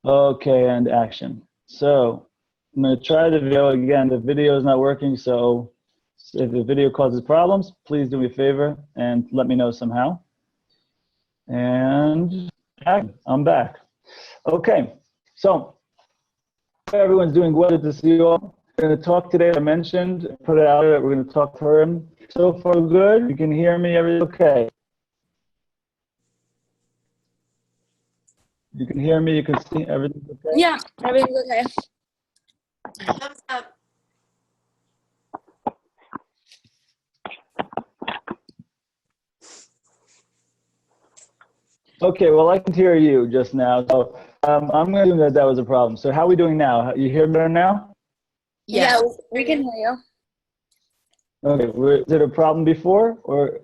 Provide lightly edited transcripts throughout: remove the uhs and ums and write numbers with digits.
Okay, and action. So I'm going to try the video again. The video is not working, so if the video causes problems, please do me a favor and let me know somehow. And I'm back. Okay, so everyone's doing well. Good to see you all. We're going to talk today. I mentioned, put it out there. We're going to talk Purim. So far, good. You can hear me. Everything okay? You can hear me. You can see everything's okay. Yeah, everything's okay. Thumbs up. Okay, well, I can hear you just now, so I'm going to assume that that was a problem. So how are we doing now? You hear me better now? Yeah, we can hear you. Okay, was it a problem before, or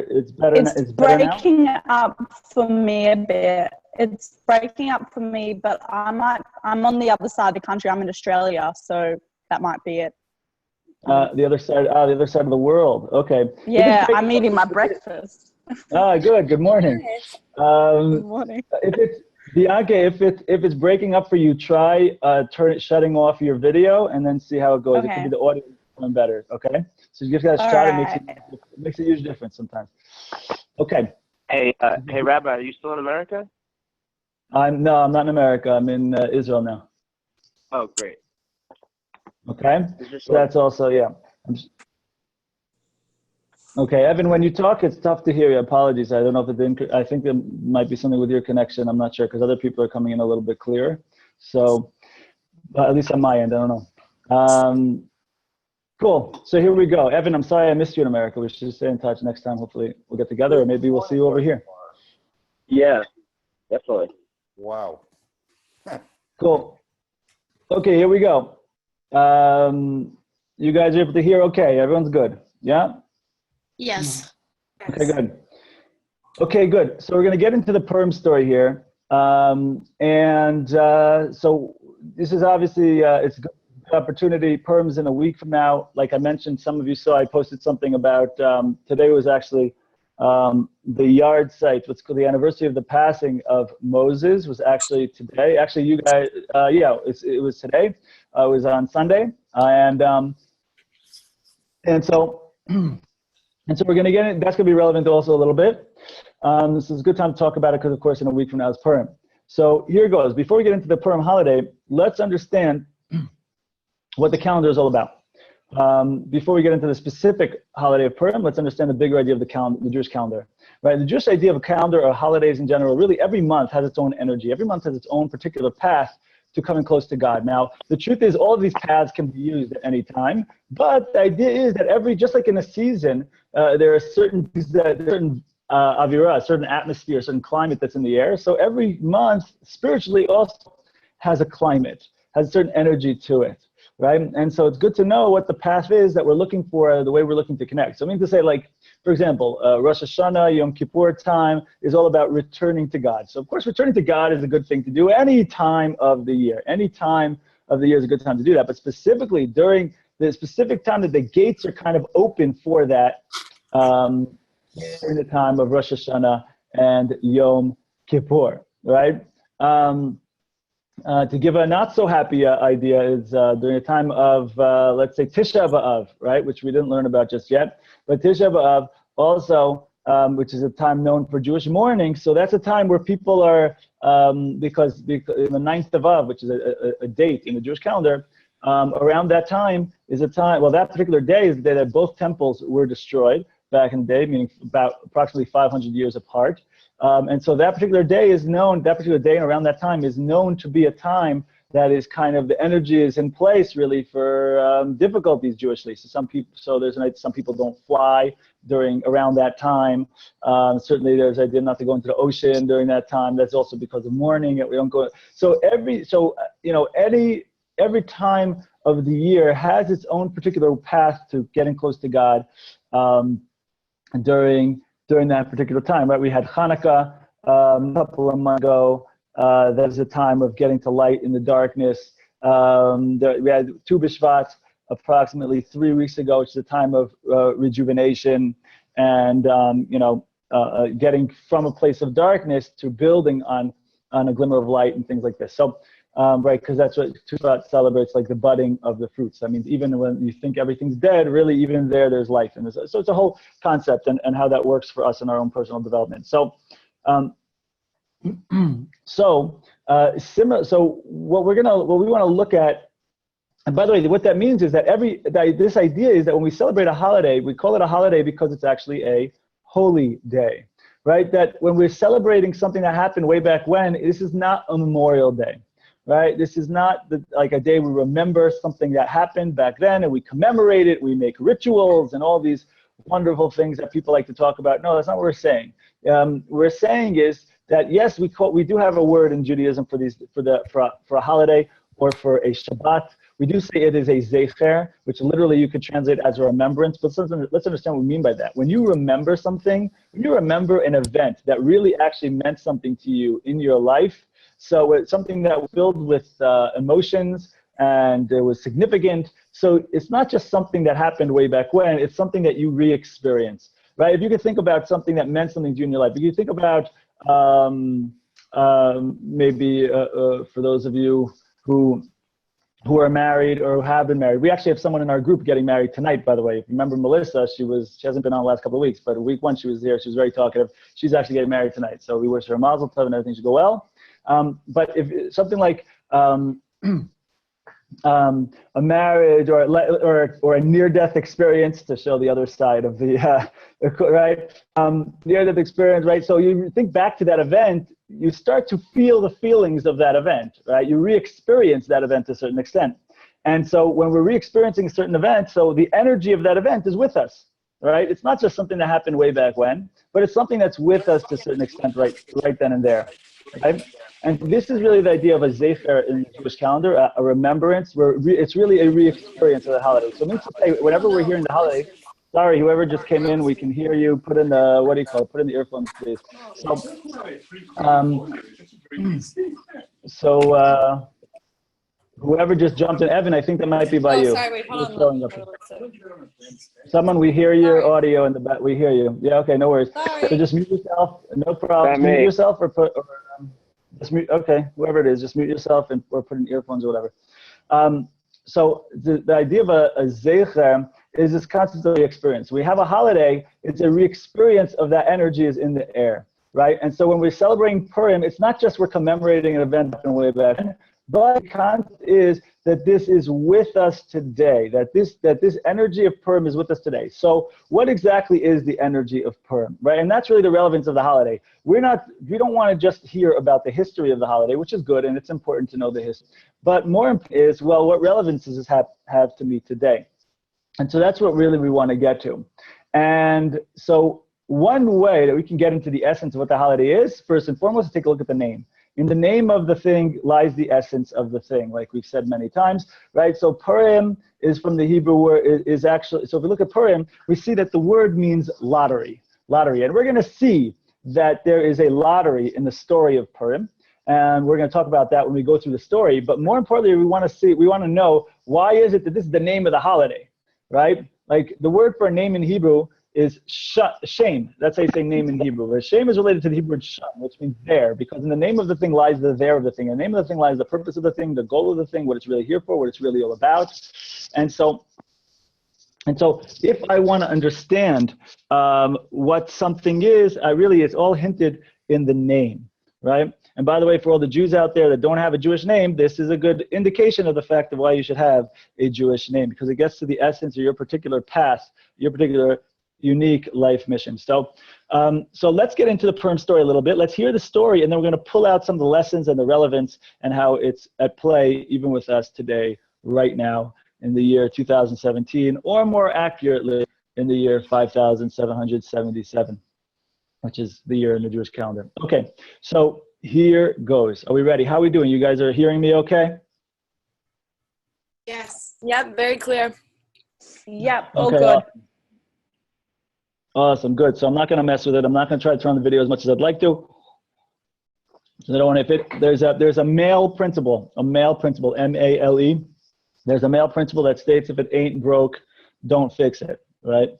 it's better? It's better breaking up for me a bit. It's breaking up for me, but I'm on the other side of the country. I'm in Australia, so that might be it. The other side of the world. Okay. Yeah, I'm eating my breakfast. Good. Good morning. Good morning. If it's breaking up for you, try shutting off your video and then see how it goes. Okay. It could be the audio going better. Okay. So you just gotta try. Right. It makes a huge difference sometimes. Okay. Hey, Rabbi, are you still in America? No, I'm not in America. I'm in Israel now. Oh, great. Okay. So that's also, yeah. Okay, Evan, when you talk, it's tough to hear you. Apologies. I don't know if I think there might be something with your connection. I'm not sure because other people are coming in a little bit clearer. So, at least on my end, I don't know. Cool. So here we go. Evan, I'm sorry I missed you in America. We should stay in touch next time. Hopefully we'll get together, or maybe we'll see you over here. Yeah, definitely. Wow. Cool. Okay, here we go. You guys are able to hear okay? Everyone's good? Yeah? Yes. Okay, good. Okay, good. So we're going to get into the Purim story here. So this is obviously, it's a good opportunity. Purim's in a week from now. Like I mentioned, some of you saw I posted something about, today was actually the yard site, what's called the anniversary of the passing of Moses was actually today. Actually, you guys, it was today. It was on Sunday. And so we're going to get it. That's going to be relevant also a little bit. This is a good time to talk about it because, of course, in a week from now is Purim. So here goes. Before we get into the Purim holiday, let's understand what the calendar is all about. Before we get into the specific holiday of Purim, let's understand the bigger idea of the calendar, the Jewish calendar. Right? The Jewish idea of a calendar or holidays in general, really every month has its own energy. Every month has its own particular path to coming close to God. Now, the truth is all of these paths can be used at any time, but the idea is that just like in a season, there are certain avira, a certain atmosphere, a certain climate that's in the air. So every month, spiritually also has a climate, has a certain energy to it, right? And so it's good to know what the path is that we're looking for, the way we're looking to connect. So I mean to say, like, for example, Rosh Hashanah, Yom Kippur time is all about returning to God. So of course, returning to God is a good thing to do any time of the year. Any time of the year is a good time to do that. But specifically during the specific time that the gates are kind of open for that, during the time of Rosh Hashanah and Yom Kippur, right? To give a not so happy idea is during a time of, let's say, Tisha B'Av, right? Which we didn't learn about just yet. But Tisha B'Av also, which is a time known for Jewish mourning. So that's a time where people are, because in the 9th of Av, which is a date in the Jewish calendar, around that time is a time, well, that particular day is the day that both temples were destroyed back in the day, meaning about approximately 500 years apart. And so that particular day is known, that particular day around that time is known to be a time that is kind of, the energy is in place really for difficulties Jewishly. So some people don't fly around that time. Certainly there's idea not to go into the ocean during that time. That's also because of mourning. We don't go. So every time of the year has its own particular path to getting close to God during that particular time, right? We had Hanukkah a couple of months ago. That was a time of getting to light in the darkness. We had Tu B'Shvat approximately 3 weeks ago, which is a time of rejuvenation and getting from a place of darkness to building on on a glimmer of light and things like this. So, right, because that's what Tufat celebrates, like the budding of the fruits. That means even when you think everything's dead, really even there's life. And so it's a whole concept and how that works for us in our own personal development. So, so what we want to look at. And by the way, what that means is that this idea is that when we celebrate a holiday, we call it a holiday because it's actually a holy day, right? That when we're celebrating something that happened way back when, this is not a Memorial Day, right? This is not like a day we remember something that happened back then and we commemorate it, we make rituals and all these wonderful things that people like to talk about. No, that's not what we're saying. We're saying is that yes, we do have a word in Judaism for a holiday or for a Shabbat. We do say it is a zecher, which literally you could translate as a remembrance, but let's understand what we mean by that. When you remember something, when you remember an event that really actually meant something to you in your life, so it's something that was filled with emotions and it was significant. So it's not just something that happened way back when, it's something that you re-experience, right? If you could think about something that meant something to you in your life, if you think about maybe for those of you who are married or who have been married. We actually have someone in our group getting married tonight, by the way. If you remember Melissa, she hasn't been on the last couple of weeks, but week one she was here. She was very talkative. She's actually getting married tonight. So we wish her a mazel tov and everything should go well. But if something like a marriage or a near-death experience, to show the other side of the right, near-death experience, right? So you think back to that event, you start to feel the feelings of that event, right? You re-experience that event to a certain extent. And so when we're re-experiencing a certain event, so the energy of that event is with us, right? It's not just something that happened way back when, but it's something that's with us to a certain extent right then and there, right? And this is really the idea of a zecher in the Jewish calendar, a remembrance, where it's really a re-experience of the holiday. So it means to say, whenever we're hearing the holiday, sorry, whoever just came in, we can hear you. Put in the, what do you call it? Put in the earphones, please. So, whoever just jumped in, Evan, I think that might be by you. Sorry, wait, hold on. Someone, we hear your audio in the back. We hear you. Yeah, okay, no worries. Sorry. So just mute yourself. No problem. Just mute yourself just mute. Okay, whoever it is, just mute yourself or put in earphones or whatever. So the idea of a zecher is this concept of the experience. We have a holiday, it's a re-experience of that energy is in the air, right? And so when we're celebrating Purim, it's not just we're commemorating an event that happened way back, but the concept is that this is with us today, that this energy of Purim is with us today. So what exactly is the energy of Purim, right? And that's really the relevance of the holiday. We don't want to just hear about the history of the holiday, which is good, and it's important to know the history. But more important is, well, what relevance does this have to me today? And so that's what really we want to get to. And so one way that we can get into the essence of what the holiday is, first and foremost, is take a look at the name. In the name of the thing lies the essence of the thing, like we've said many times, right? So Purim is from the Hebrew word, is actually, so if we look at Purim, we see that the word means lottery. And we're going to see that there is a lottery in the story of Purim. And we're going to talk about that when we go through the story. But more importantly, we want to know, why is it that this is the name of the holiday, right? Like the word for a name in Hebrew is shame. That's how you say name in Hebrew. But shame is related to the Hebrew word sham, which means there, because in the name of the thing lies the there of the thing. In the name of the thing lies the purpose of the thing, the goal of the thing, what it's really here for, what it's really all about. And so if I want to understand what something is, it's all hinted in the name, right? And by the way, for all the Jews out there that don't have a Jewish name, this is a good indication of the fact of why you should have a Jewish name, because it gets to the essence of your particular path, your particular unique life mission. So let's get into the Purim story a little bit. Let's hear the story, and then we're going to pull out some of the lessons and the relevance and how it's at play even with us today, right now, in the year 2017, or more accurately, in the year 5777, which is the year in the Jewish calendar. Okay, so here goes. Are we ready? How are we doing? You guys are hearing me okay? Yes. Yep, very clear. Yep, all Okay, good. Awesome, good. So I'm not going to mess with it. I'm not going to try to turn the video as much as I'd like to. So I don't want to, there's a male principle, M-A-L-E. There's a male principle that states if it ain't broke, don't fix it, right?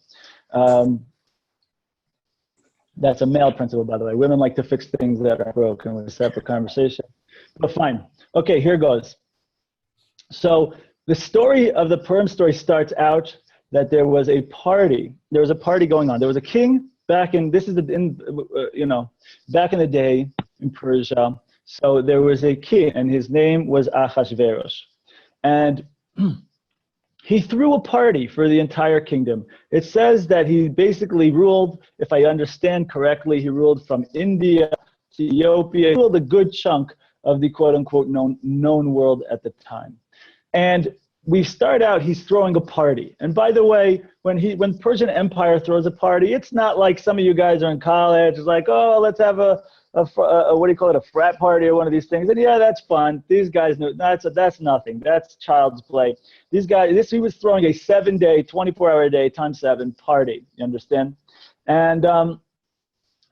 That's a male principle, by the way. Women like to fix things that are broken with a separate conversation. But fine. Okay, here goes. So the story of the Purim story starts out that there was a party. There was a party going on. There was a king back in, back in the day in Persia. So there was a king, and his name was Achashverosh. And he threw a party for the entire kingdom. It says that he basically ruled, if I understand correctly, he ruled from India to Ethiopia. He ruled a good chunk of the quote-unquote known world at the time. And we start out, he's throwing a party. And by the way, when Persian Empire throws a party, it's not like some of you guys are in college. It's like, oh, let's have a what do you call it, a frat party or one of these things. And yeah, that's fun. These guys know that's nothing. That's child's play. These guys, he was throwing a 7-day, 24-hour-a-day times 7 party. You understand? And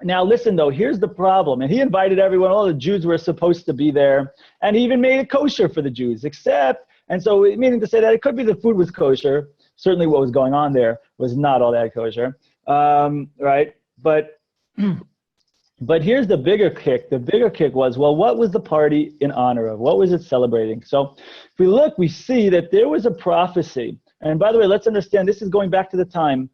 now listen though, here's the problem. And he invited everyone. All the Jews were supposed to be there, and he even made it kosher for the Jews. And so meaning to say that it could be the food was kosher. Certainly, what was going on there was not all that kosher, right? But here's the bigger kick. The bigger kick was, well, what was the party in honor of? What was it celebrating? So if we look, we see that there was a prophecy. And by the way, let's understand, this is going back to the time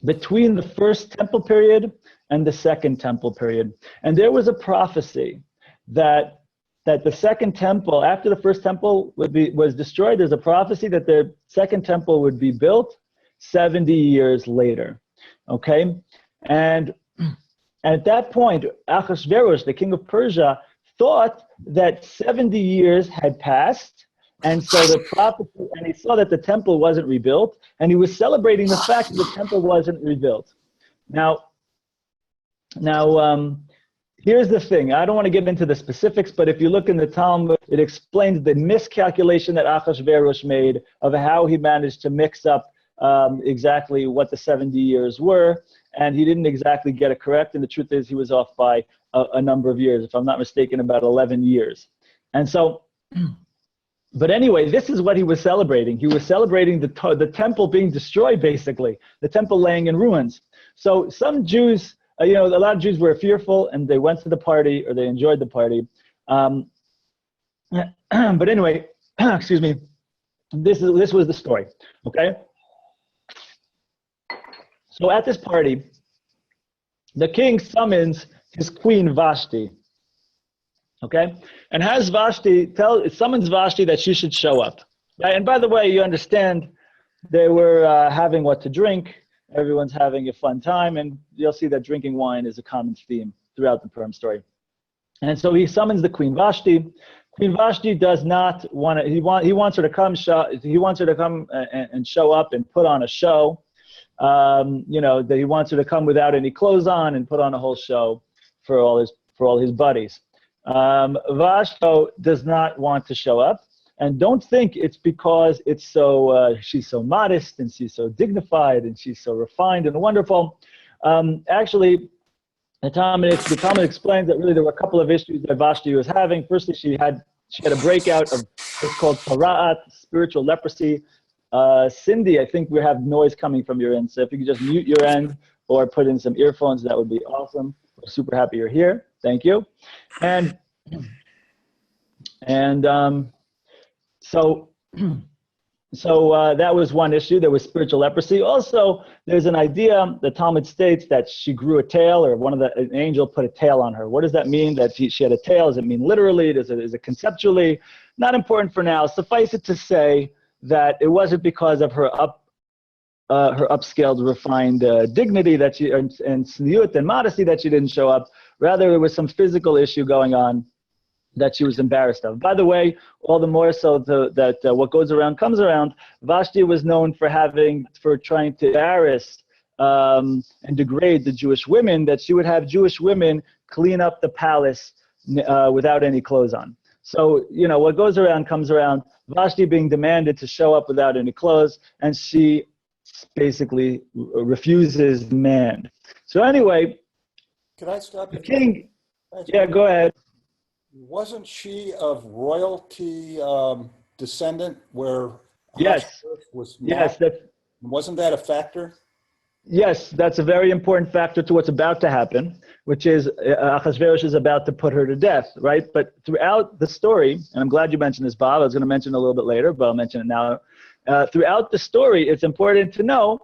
between the first temple period and the second temple period. And there was a prophecy that the second temple, after the first temple was destroyed, there's a prophecy that the second temple would be built 70 years later, okay? And at that point, Achashverosh, the king of Persia, thought that 70 years had passed, and so the prophet, and he saw that the temple wasn't rebuilt, and he was celebrating the fact that the temple wasn't rebuilt. Now, here's the thing. I don't want to get into the specifics, but if you look in the Talmud, it explains the miscalculation that Achashverosh made of how he managed to mix up exactly what the 70 years were, and he didn't exactly get it correct, and the truth is he was off by a number of years, if I'm not mistaken, about 11 years. And so, but anyway, this is what he was celebrating. He was celebrating the temple being destroyed, basically, the temple laying in ruins. So some Jews, a lot of Jews were fearful, and they went to the party, or they enjoyed the party. But anyway, excuse me, this was the story, okay? So at this party, the king summons his queen Vashti, okay? And summons Vashti that she should show up. Right? And by the way, you understand, they were having what to drink. Everyone's having a fun time, and you'll see that drinking wine is a common theme throughout the Purim story. And so he summons the queen Vashti. Queen Vashti does not want to. He wants her to come. He wants her to come and show up and put on a show. That he wants her to come without any clothes on and put on a whole show for all his buddies. Vashti does not want to show up, and don't think it's because it's she's so modest and she's so dignified and she's so refined and wonderful. Actually, the Talmud explains that really there were a couple of issues that Vashti was having. Firstly, she had a breakout of what's called para'at, spiritual leprosy. Cindy, I think we have noise coming from your end, so if you could just mute your end or put in some earphones, that would be awesome. We're super happy you're here. Thank you. And so that was one issue. There was spiritual leprosy. Also, there's an idea, the Talmud states that she grew a tail, or an angel put a tail on her. What does that mean, that she had a tail? Does it mean literally? Is it conceptually? Not important for now. Suffice it to say that it wasn't because of her upscaled, refined dignity that and tzniut and modesty that she didn't show up. Rather, there was some physical issue going on that she was embarrassed of. By the way, all the more so that what goes around comes around. Vashti was known for trying to embarrass and degrade the Jewish women, that she would have Jewish women clean up the palace without any clothes on. So, what goes around comes around. Vashti being demanded to show up without any clothes, and she basically refuses demand. So anyway, Could I stop the you? king, yeah, go ahead. Wasn't she of royalty descendant where Yes. Ahasuerus was not? Yes, Wasn't that a factor? Yes, that's a very important factor to what's about to happen, which is Achashverosh is about to put her to death, right? But throughout the story, and I'm glad you mentioned this, Bob, I was going to mention it a little bit later, but I'll mention it now. Throughout the story, it's important to know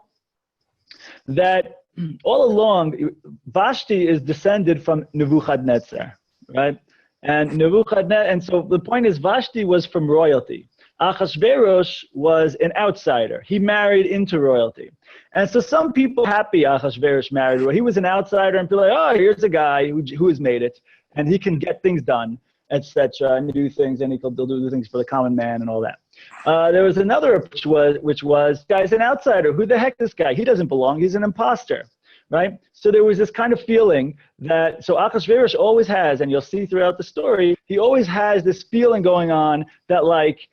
that all along, Vashti is descended from Nebuchadnezzar, right? And and so the point is, Vashti was from royalty. Achashverosh was an outsider. He married into royalty. And so some people happy Achashverosh married. He was an outsider, and people are like, oh, here's a guy who has made it, and he can get things done, etc., and do things, and he'll do things for the common man and all that. There was another approach, which was, guy's an outsider. Who the heck is this guy? He doesn't belong. He's an imposter, right? So there was this kind of feeling that, so Achashverosh always has, and you'll see throughout the story, he always has this feeling going on that, like,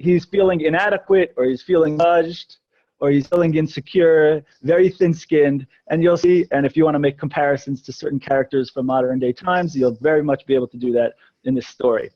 he's feeling inadequate, or he's feeling judged, or he's feeling insecure, very thin-skinned, and you'll see, and if you want to make comparisons to certain characters from modern day times, you'll very much be able to do that in this story.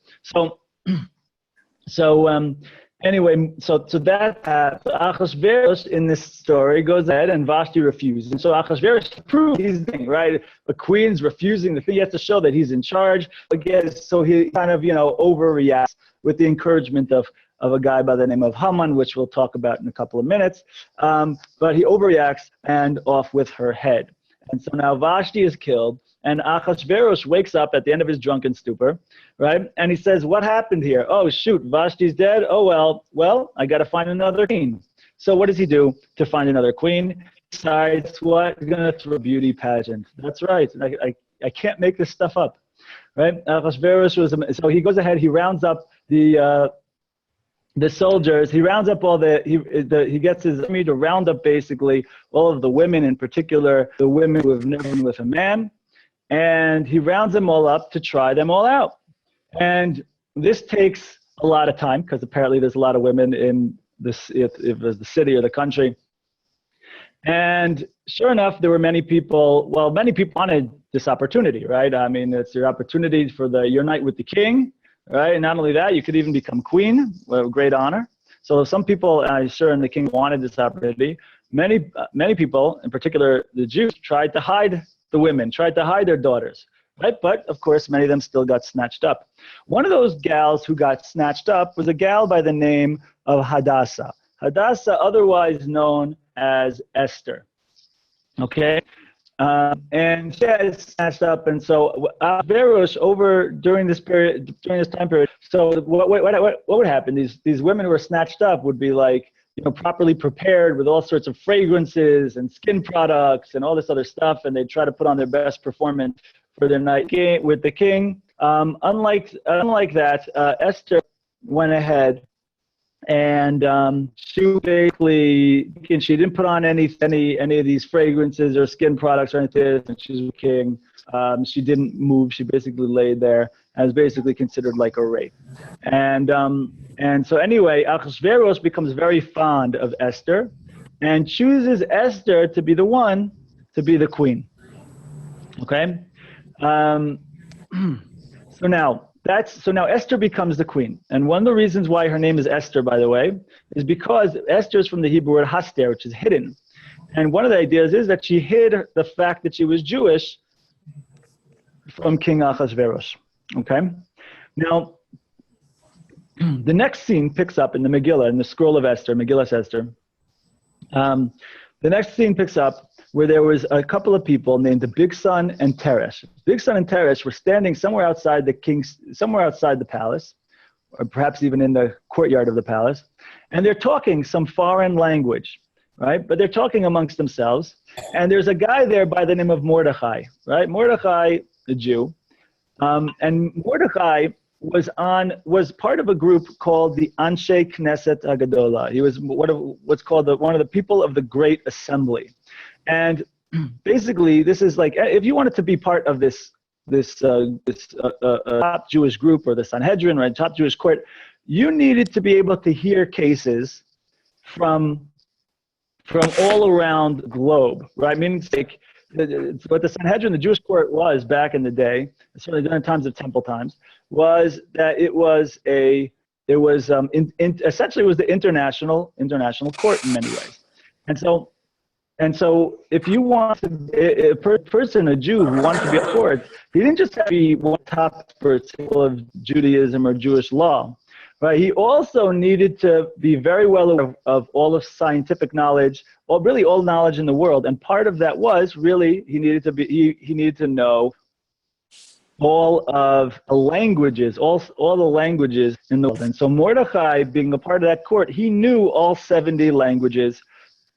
Anyway, so that Achashverosh in this story goes ahead and Vashti refuses. And so Achashverosh proves he's thing, right? The queen's refusing the thing. He has to show that he's in charge. Again, so he kind of, overreacts with the encouragement of a guy by the name of Haman, which we'll talk about in a couple of minutes. But he overreacts and off with her head. And so now Vashti is killed, and Achashverosh wakes up at the end of his drunken stupor, right? And he says, what happened here? Oh, shoot, Vashti's dead? Oh, well, I got to find another queen. So what does he do to find another queen? He decides what? He's going to throw a beauty pageant. That's right. I can't make this stuff up, right? Achashverosh so he goes ahead, he rounds up the soldiers, he rounds up he gets his army to round up basically all of the women, in particular the women who have never been with a man, and he rounds them all up to try them all out. And this takes a lot of time, because apparently there's a lot of women in this, if it was the city or the country. And sure enough, there were many people wanted this opportunity, right? I mean, it's your opportunity for your night with the king. Right, and not only that, you could even become queen, with great honor. So some people, I'm sure, and the king wanted this opportunity. Many people, in particular the Jews, tried to hide the women, tried to hide their daughters, right? But of course, many of them still got snatched up. One of those gals who got snatched up was a gal by the name of Hadassah. Hadassah, otherwise known as Esther. Okay. And she has snatched up, and so Verosh during this time period. So what would happen? These women who were snatched up would be like, properly prepared with all sorts of fragrances and skin products and all this other stuff, and they'd try to put on their best performance for their night with the king. Unlike that, Esther went ahead and she basically, she didn't put on any of these fragrances or skin products or anything, and she's a king. She didn't move. She basically laid there, as basically considered like a rape. And so anyway, Achashverosh becomes very fond of Esther and chooses Esther to be the one to be the queen. Okay? So now Esther becomes the queen. And one of the reasons why her name is Esther, by the way, is because Esther is from the Hebrew word haster, which is hidden. And one of the ideas is that she hid the fact that she was Jewish from King Achashverosh. Okay? Now, the next scene picks up in the Megillah, in the scroll of Esther, Megillah Esther. The next scene picks up where there was a couple of people named the Bigsan and Teresh. Bigsan and Teresh were standing somewhere outside the palace, or perhaps even in the courtyard of the palace, and they're talking some foreign language, right? But they're talking amongst themselves, and there's a guy there by the name of Mordechai, right? Mordechai, a Jew, and Mordechai was part of a group called the Anshe Knesset Agadola. He was what's called one of the people of the Great Assembly. And basically, this is like, if you wanted to be part of this top Jewish group, or the Sanhedrin, right, top Jewish court, you needed to be able to hear cases from all around the globe, right? Meaning, it's like what the Sanhedrin, the Jewish court, was back in the day, certainly during times of temple times, was that essentially it was the international court in many ways. And so And so if you want a person, a Jew who wanted to be a court, he didn't just have to be one top expert of Judaism or Jewish law, right? He also needed to be very well aware of all of scientific knowledge, or really all knowledge in the world. And part of that was really he needed to know all of the languages, all the languages in the world. And so Mordechai, being a part of that court, he knew all 70 languages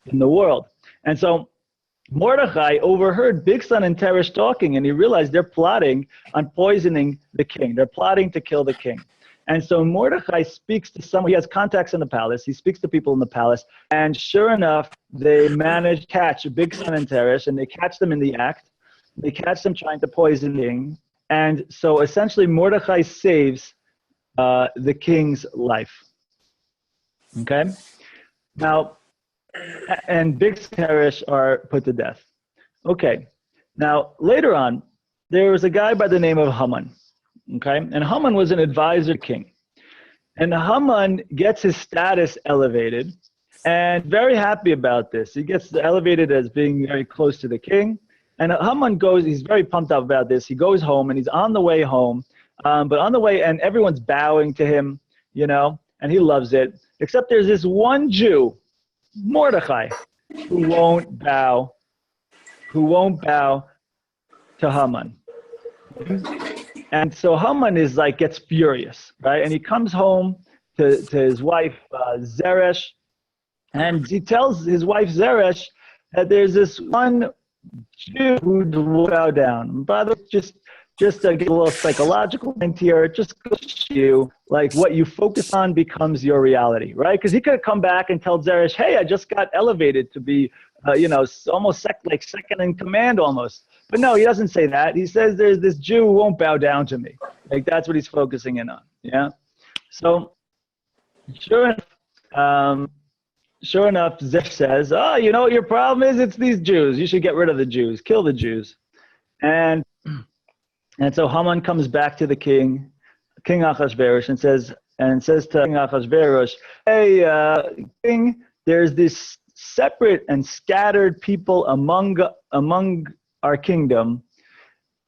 in the world. And so Mordechai overheard Bigsan and Teresh talking, and he realized they're plotting on poisoning the king. They're plotting to kill the king. And so Mordechai speaks to someone. He has contacts in the palace. He speaks to people in the palace. And sure enough, they manage to catch Bigsan and Teresh, and they catch them in the act. They catch them trying to poison the king. And so essentially Mordechai saves the king's life. Okay? Now, and Bigsan and Teresh are put to death. Okay. Now, later on, there was a guy by the name of Haman. Okay? And Haman was an advisor to the king. And Haman gets his status elevated, and very happy about this. He gets elevated as being very close to the king. And Haman goes, he's very pumped up about this. He goes home, and he's on the way home. But on the way, and everyone's bowing to him, you know, and he loves it. Except there's this one Jew, Mordechai, who won't bow to Haman. And so Haman is like, gets furious, right? And he comes home to his wife, Zeresh, and he tells his wife, Zeresh, that there's this one Jew who will bow down. By the way, just to get a little psychological point here, just goes to show you, like, what you focus on becomes your reality, right? Because he could have come back and tell Zeresh, hey, I just got elevated to be, almost second in command almost. But no, he doesn't say that. He says there's this Jew who won't bow down to me. Like, that's what he's focusing in on, yeah? So, sure enough, Zeresh says, oh, you know what your problem is? It's these Jews. You should get rid of the Jews. Kill the Jews. And so Haman comes back to the king, King Achashverosh, and says to King Achashverosh, hey, king, there's this separate and scattered people among our kingdom.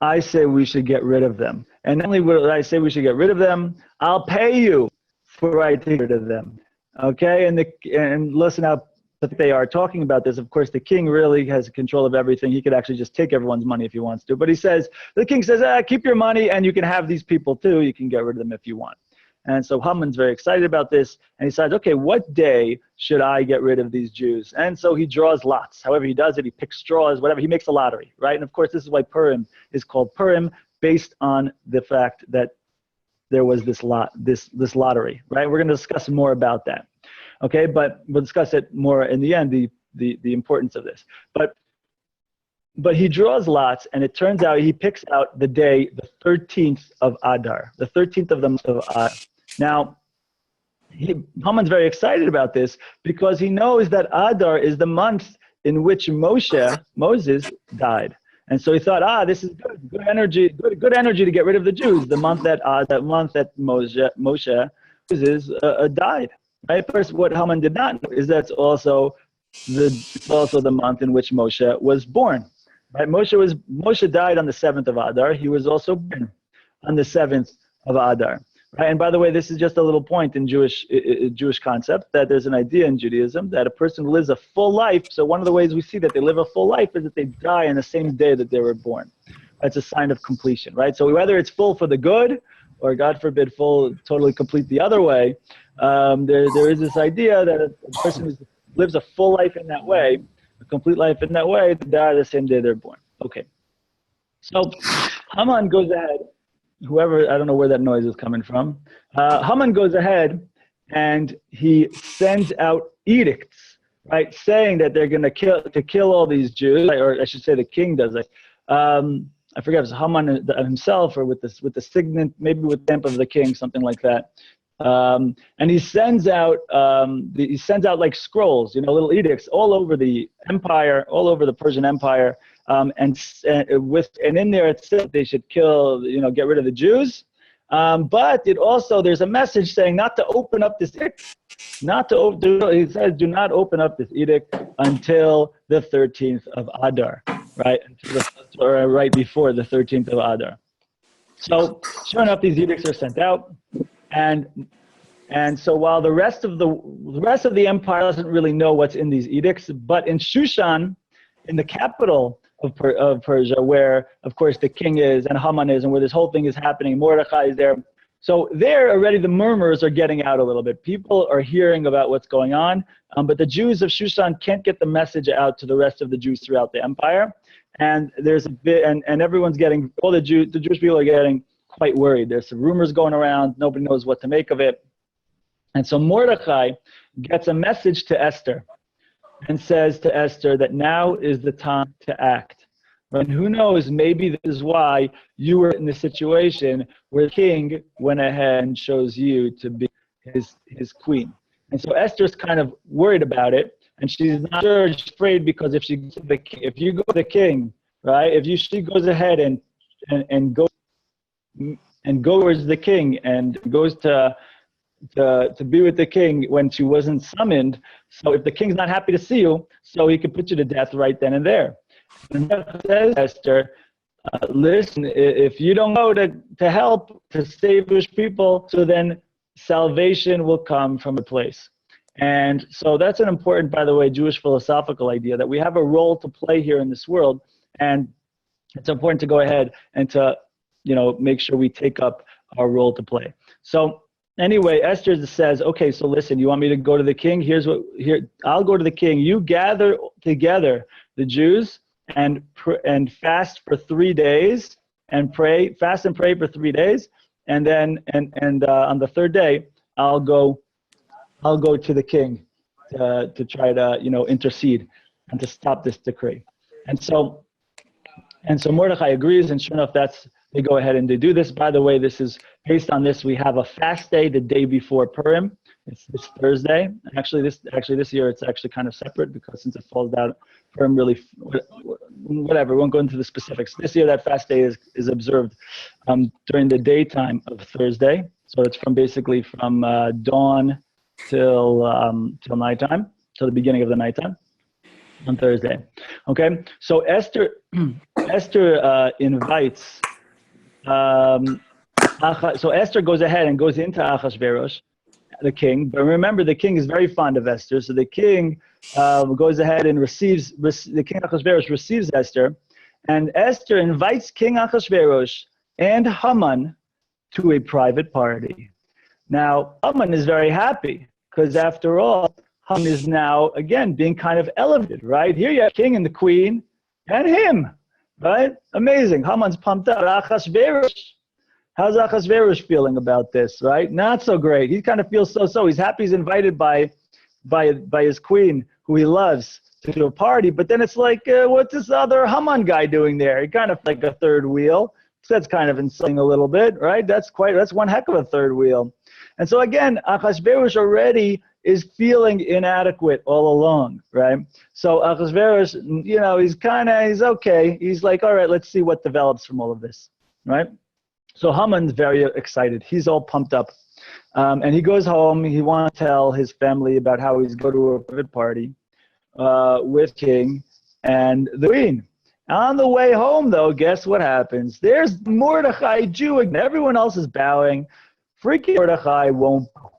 I say we should get rid of them. And not only would I say we should get rid of them, I'll pay you for right to get rid of them. Okay, and listen how they are talking about this. Of course, the king really has control of everything. He could actually just take everyone's money if he wants to. But the king says, keep your money, and you can have these people too. You can get rid of them if you want. And so Haman's very excited about this, and he decides, okay, what day should I get rid of these Jews? And so he draws lots. However he does it, he picks straws, whatever. He makes a lottery, right? And of course, this is why Purim is called Purim, based on the fact that there was this lottery, right? We're going to discuss more about that, okay? But we'll discuss it more in the end, the importance of this. But he draws lots, and it turns out he picks out the day, the 13th of Adar, the 13th of the month of Adar. Now, Haman's very excited about this because he knows that Adar is the month in which Moses died. And so he thought, this is good energy to get rid of the Jews. The month that Moshe died. Right? First, what Haman did not know is that's also the month in which Moshe was born. Right? Moshe died on the 7th of Adar. He was also born on the 7th of Adar. Right? And by the way, this is just a little point in Jewish concept, that there's an idea in Judaism that a person lives a full life. So one of the ways we see that they live a full life is that they die on the same day that they were born. That's a sign of completion, right? So whether it's full for the good, or God forbid, full, totally complete the other way, there is this idea that a person who lives a full life in that way, a complete life in that way, they die the same day they're born. Okay. So Haman goes ahead. Whoever, I don't know where that noise is coming from. Haman goes ahead and he sends out edicts, right, saying that they're going to kill all these Jews, or I should say the king does it. I forget if it's Haman himself or with the signet, maybe with the stamp of the king, something like that. And he sends out like scrolls, little edicts all over the empire, all over the Persian Empire. And in there it said they should kill, get rid of the Jews, But it also, there's a message saying not to open up this edict. He says, do not open up this edict until the 13th of Adar, right? Or right before the 13th of Adar. So sure enough, these edicts are sent out, and so while the rest of the empire doesn't really know what's in these edicts, but in Shushan, in the capital of Persia, where of course the king is and Haman is, and where this whole thing is happening, Mordechai is there. So there already the murmurs are getting out a little bit. People are hearing about what's going on, but the Jews of Shushan can't get the message out to the rest of the Jews throughout the empire. And there's a bit, and everyone's getting, the Jewish people are getting quite worried. There's some rumors going around. Nobody knows what to make of it. And so Mordechai gets a message to Esther and says to Esther that now is the time to act. And who knows, maybe this is why you were in the situation where the king went ahead and chose you to be his queen. And so Esther's kind of worried about it, and she's not sure, she's afraid, because if you go to the king, right, she goes ahead and goes towards the king and goes to be with the king when she wasn't summoned. So if the king's not happy to see you, so he could put you to death right then and there. And that says, Esther, listen, if you don't go to help, to save Jewish people, so then salvation will come from a place. And so that's an important, by the way, Jewish philosophical idea, that we have a role to play here in this world. And it's important to go ahead and to, make sure we take up our role to play. So anyway, Esther says, okay, so listen, you want me to go to the king? I'll go to the king. You gather together the Jews and fast for 3 days and fast and pray for 3 days. And then, on the third day, I'll go to the king to try to, intercede and to stop this decree. And so Mordechai agrees, and sure enough, they go ahead and they do this. By the way, this is based on this. We have a fast day the day before Purim. It's this Thursday. Actually, this year it's actually kind of separate, because since it falls down, Purim really, whatever. We won't go into the specifics. This year that fast day is observed during the daytime of Thursday. So it's basically from dawn till nighttime, till the beginning of the nighttime on Thursday. Okay, so Esther invites. So Esther goes ahead and goes into Achashverosh, the king. But remember, the king is very fond of Esther. So the king goes ahead and the king Achashverosh receives Esther, and Esther invites King Achashverosh and Haman to a private party. Now, Haman is very happy, because after all, Haman is now, again, being kind of elevated, right? Here you have king and the queen and him, right? Amazing. Haman's pumped up. Achashverosh, how's Achashverosh feeling about this, right? Not so great. He kind of feels so-so. He's happy he's invited by his queen, who he loves, to a party. But then it's like, what's this other Haman guy doing there? He kind of like a third wheel. So that's kind of insulting a little bit, right? That's one heck of a third wheel. And so again, Achashverosh already is feeling inadequate all along, right? So Achashverosh, he's okay. He's like, all right, let's see what develops from all of this, right? So Haman's very excited. He's all pumped up. And he goes home. He wants to tell his family about how he's going to a private party with king and the queen. On the way home, though, guess what happens? There's Mordechai, Jew, and everyone else is bowing. Freaking Mordechai won't bow.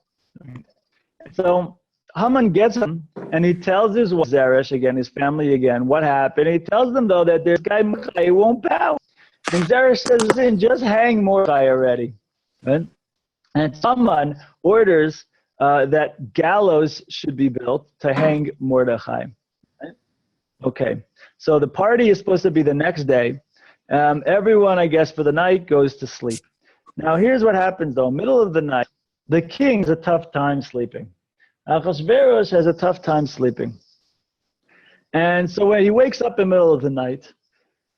So Haman gets him, and he tells his wife, Zeresh, again, his family again, what happened. He tells them, though, that this guy Mordechai won't bow. And Zeresh says, listen, just hang Mordechai already. Right? And someone orders that gallows should be built to hang Mordechai. Right? Okay, so the party is supposed to be the next day. Everyone, I guess, for the night goes to sleep. Now, here's what happens, though. Middle of the night, the king's a tough time sleeping. Achashverosh has a tough time sleeping. And so when he wakes up in the middle of the night,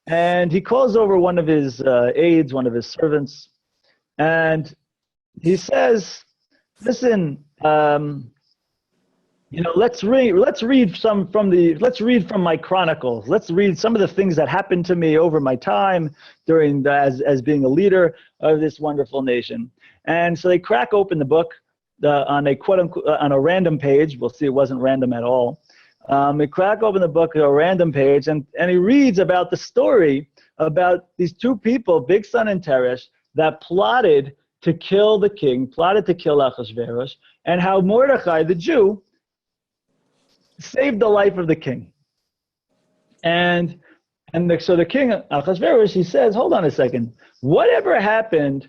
and he calls over one of his aides, one of his servants, and he says, listen, let's read from my chronicles. Let's read some of the things that happened to me over my time as being a leader of this wonderful nation. And so they crack open the book on a quote unquote on a random page. We'll see it wasn't random at all. They crack open the book at a random page, and he reads about the story about these two people, Bigsan and Teresh, that plotted to kill the king, plotted to kill Achashverosh, and how Mordechai, the Jew, saved the life of the king. So the king, Achashverosh, he says, hold on a second, whatever happened,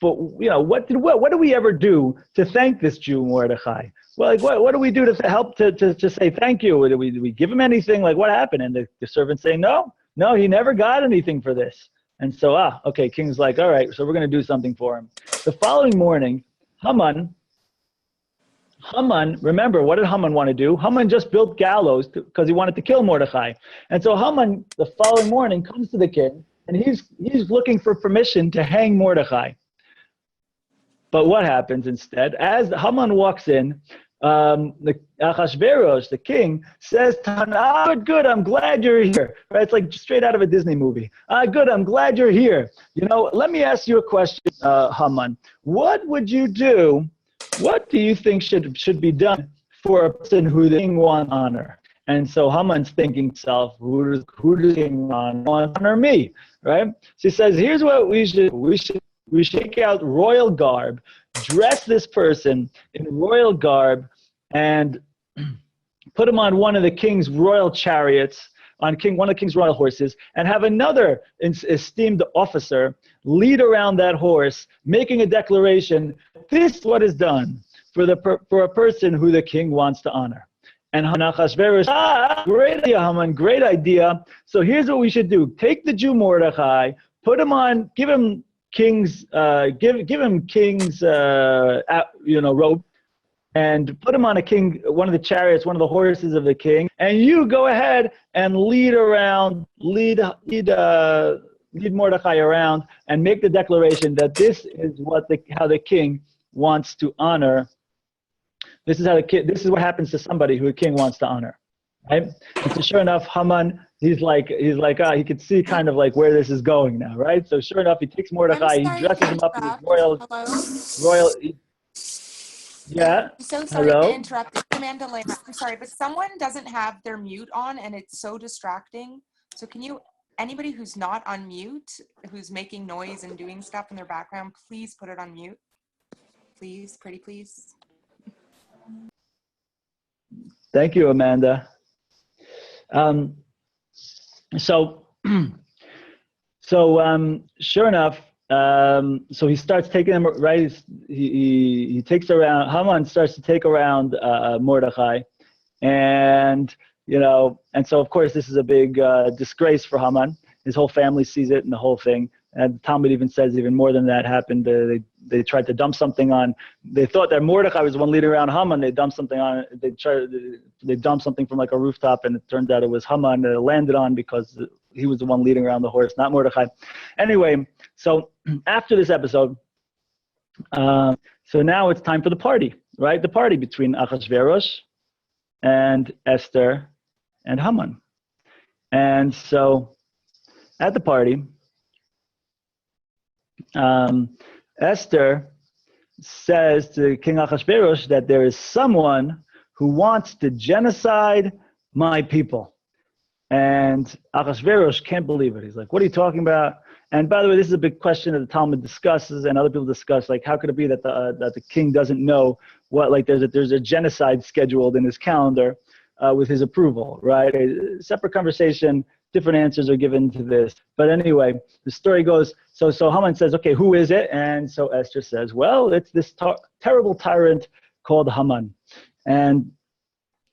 what do we ever do to thank this Jew, Mordechai? Well, like, what do we do to help to say thank you? Do we give him anything? Like, what happened? And the servants say, no, he never got anything for this. And so, okay, king's like, all right, so we're going to do something for him. The following morning, Haman, remember, what did Haman want to do? Haman just built gallows because he wanted to kill Mordechai. And so Haman, the following morning, comes to the king, and he's looking for permission to hang Mordechai. But what happens instead? As Haman walks in, the Achashverosh, the king, says to Haman, good, I'm glad you're here. Right? It's like straight out of a Disney movie. Good, I'm glad you're here. Let me ask you a question, Haman. What would you do? What do you think should be done for a person who the king wants to honor? And so Haman's thinking to himself, who does the king want to honor? Me, right? So he says, here's what we should take out royal garb, dress this person in royal garb, and put him on one of the king's royal chariots, one of the king's royal horses, and have another esteemed officer lead around that horse, making a declaration, this is what is done for a person who the king wants to honor. And Achashverosh, great idea, Haman, great idea. So here's what we should do. Take the Jew Mordechai, put him on, give him king's robe, and put him on one of the chariots, one of the horses of the king, and you go ahead and lead Mordechai around and make the declaration that this is how the king wants to honor. This is what happens to somebody who a king wants to honor, right? And so sure enough, Haman, he could see kind of like where this is going now, right? So sure enough, he takes Mordechai, he dresses him up in his royal. Yeah. I'm so sorry Hello? to interrupt, Amanda Lane. I'm sorry, but someone doesn't have their mute on, and it's so distracting. So anybody who's not on mute, who's making noise and doing stuff in their background, please put it on mute. Please, pretty please. Thank you, Amanda. So sure enough, so he starts taking them, right? He takes around, Haman starts to take around Mordechai, and so of course this is a big disgrace for Haman. His whole family sees it and the whole thing. And the Talmud even says even more than that happened. They tried to dump something on. They thought that Mordechai was the one leading around Haman. They dumped something on. They dumped something from like a rooftop, and it turned out it was Haman that it landed on because he was the one leading around the horse, not Mordechai. Anyway, so after this episode, so now it's time for the party, right? The party between Achashverosh and Esther and Haman. And so at the party, Esther says to King Achashverosh that there is someone who wants to genocide my people. And Achashverosh can't believe it. He's like, what are you talking about? And by the way, this is a big question that the Talmud discusses and other people discuss. Like, how could it be that the king doesn't know what, like, there's a genocide scheduled in his calendar with his approval, right? A separate conversation, different answers are given to this. But anyway, the story goes, so Haman says, okay, who is it? And so Esther says, well, it's this terrible tyrant called Haman. And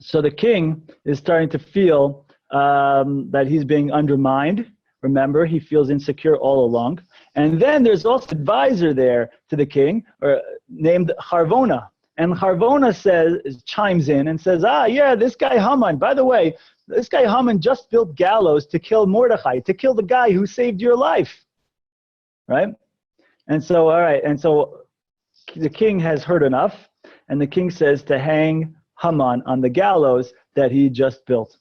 so the king is starting to feel that he's being undermined. Remember, he feels insecure all along. And then there's also an advisor there to the king named Harvona. And Harvona chimes in and says, yeah, this guy Haman, by the way, this guy Haman just built gallows to kill Mordechai, to kill the guy who saved your life, right? And so, all right, and so the king has heard enough, and the king says to hang Haman on the gallows that he just built,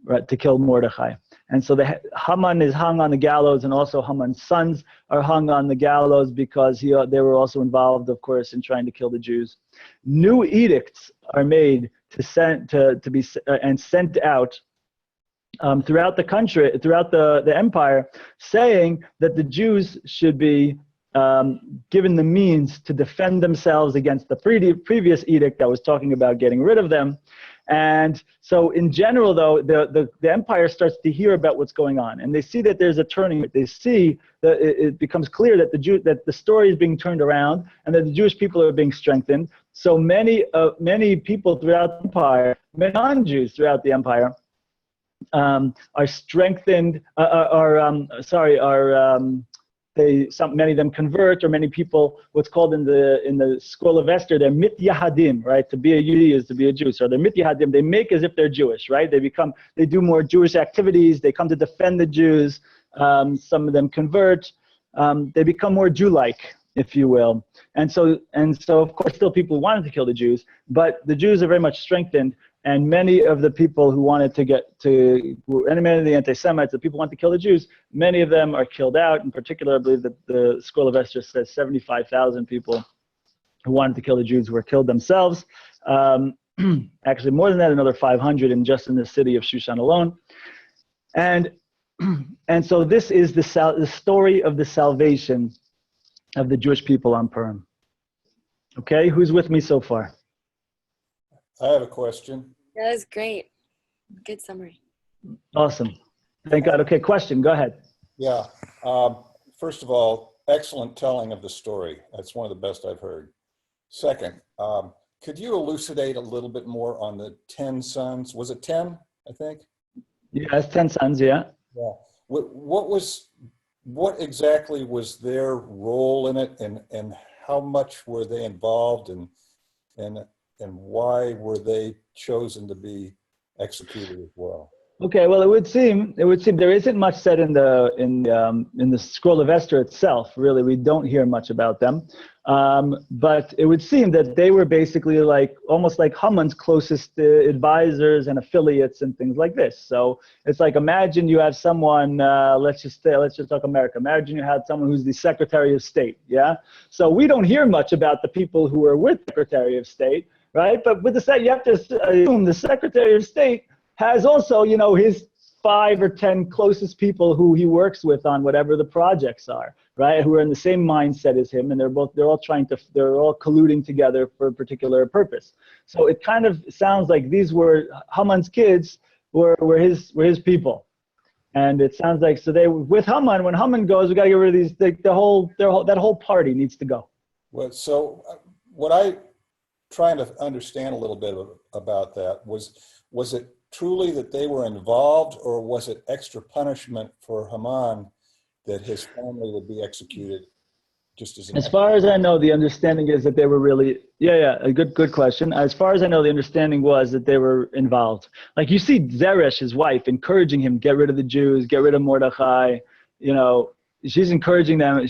right, to kill Mordechai. And so Haman is hung on the gallows, and also Haman's sons are hung on the gallows because they were also involved, of course, in trying to kill the Jews. New edicts are made to be sent out throughout the country, throughout the empire, saying that the Jews should be given the means to defend themselves against the previous edict that was talking about getting rid of them. And so in general, though, the empire starts to hear about what's going on, and they see that there's a turning. They see that it becomes clear that the story is being turned around, and that the Jewish people are being strengthened. So many people throughout the empire, many non-Jews throughout the empire, are strengthened. Many of them convert, or many people, what's called in the scroll of Esther, they're mityahadim, right? To be a Yehudi is to be a Jew. So they're mityahadim. They make as if they're Jewish, right? They do more Jewish activities. They come to defend the Jews. Some of them convert. They become more Jew-like, if you will. And so of course, still people wanted to kill the Jews, but the Jews are very much strengthened. And many of the people who wanted many of the anti-Semites, the people who want to kill the Jews, many of them are killed out. In particular, I believe that the Scroll of Esther says 75,000 people who wanted to kill the Jews were killed themselves. Actually, more than that, another 500 just in the city of Shushan alone. And so this is the story of the salvation of the Jewish people on Purim. Okay, who's with me so far? I have a question. That was great. Good summary. Awesome. Thank God. Okay, question. Go ahead. Yeah. First of all, excellent telling of the story. That's one of the best I've heard. Second, could you elucidate a little bit more on the 10 sons? Was it 10, I think? Yes, 10 sons, yeah. Yeah. What exactly was their role in it, and how much were they involved, and why were they chosen to be executed as well? Okay, well, it would seem there isn't much said in the scroll of Esther itself. Really, we don't hear much about them, but it would seem that they were basically almost like Haman's closest advisors and affiliates and things like this. So it's like, imagine you have someone. Let's just talk America. Imagine you had someone who's the Secretary of State. Yeah. So we don't hear much about the people who are with the Secretary of State, right? But with you have to assume the Secretary of State has also, his 5 or 10 closest people who he works with on whatever the projects are, right? Who are in the same mindset as him, and they're all colluding together for a particular purpose. So it kind of sounds like these were Haman's kids, were his people, and it sounds like so they with Haman. When Haman goes, we got to get rid of these. That whole party needs to go. Well, so what I trying to understand a little bit about that was it truly that they were involved, or was it extra punishment for Haman that his family would be executed just as far as I know, the understanding is that they were really, a good question. As far as I know, the understanding was that they were involved. Like you see Zeresh, his wife, encouraging him, get rid of the Jews, get rid of Mordechai. She's encouraging them.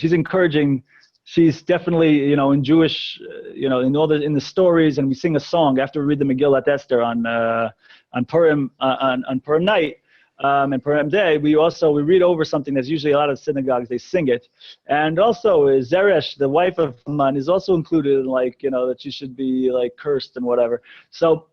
She's definitely, in Jewish, in the stories, and we sing a song after we read the Megillat Esther on Purim night and Purim day. We read over something that's usually a lot of synagogues, they sing it, and also Zeresh, the wife of Haman, is also included in that she should be cursed and whatever. So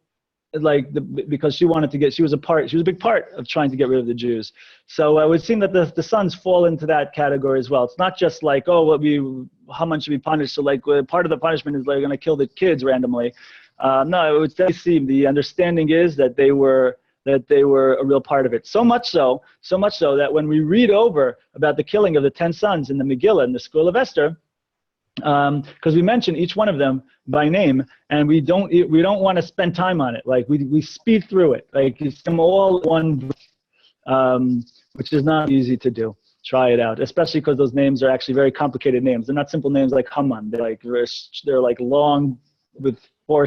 because she was a big part of trying to get rid of the Jews. So it would seem that the sons fall into that category as well. It's not just Haman should be punished. So part of the punishment is going to kill the kids randomly. No, it would definitely seem the understanding is that they were a real part of it. So much so that when we read over about the killing of the 10 sons in the Megillah, in the Scroll of Esther, because we mention each one of them by name, and we don't want to spend time on it. We speed through it. It's them all one, which is not easy to do. Try it out, especially because those names are actually very complicated names. They're not simple names like Haman. They're long with 4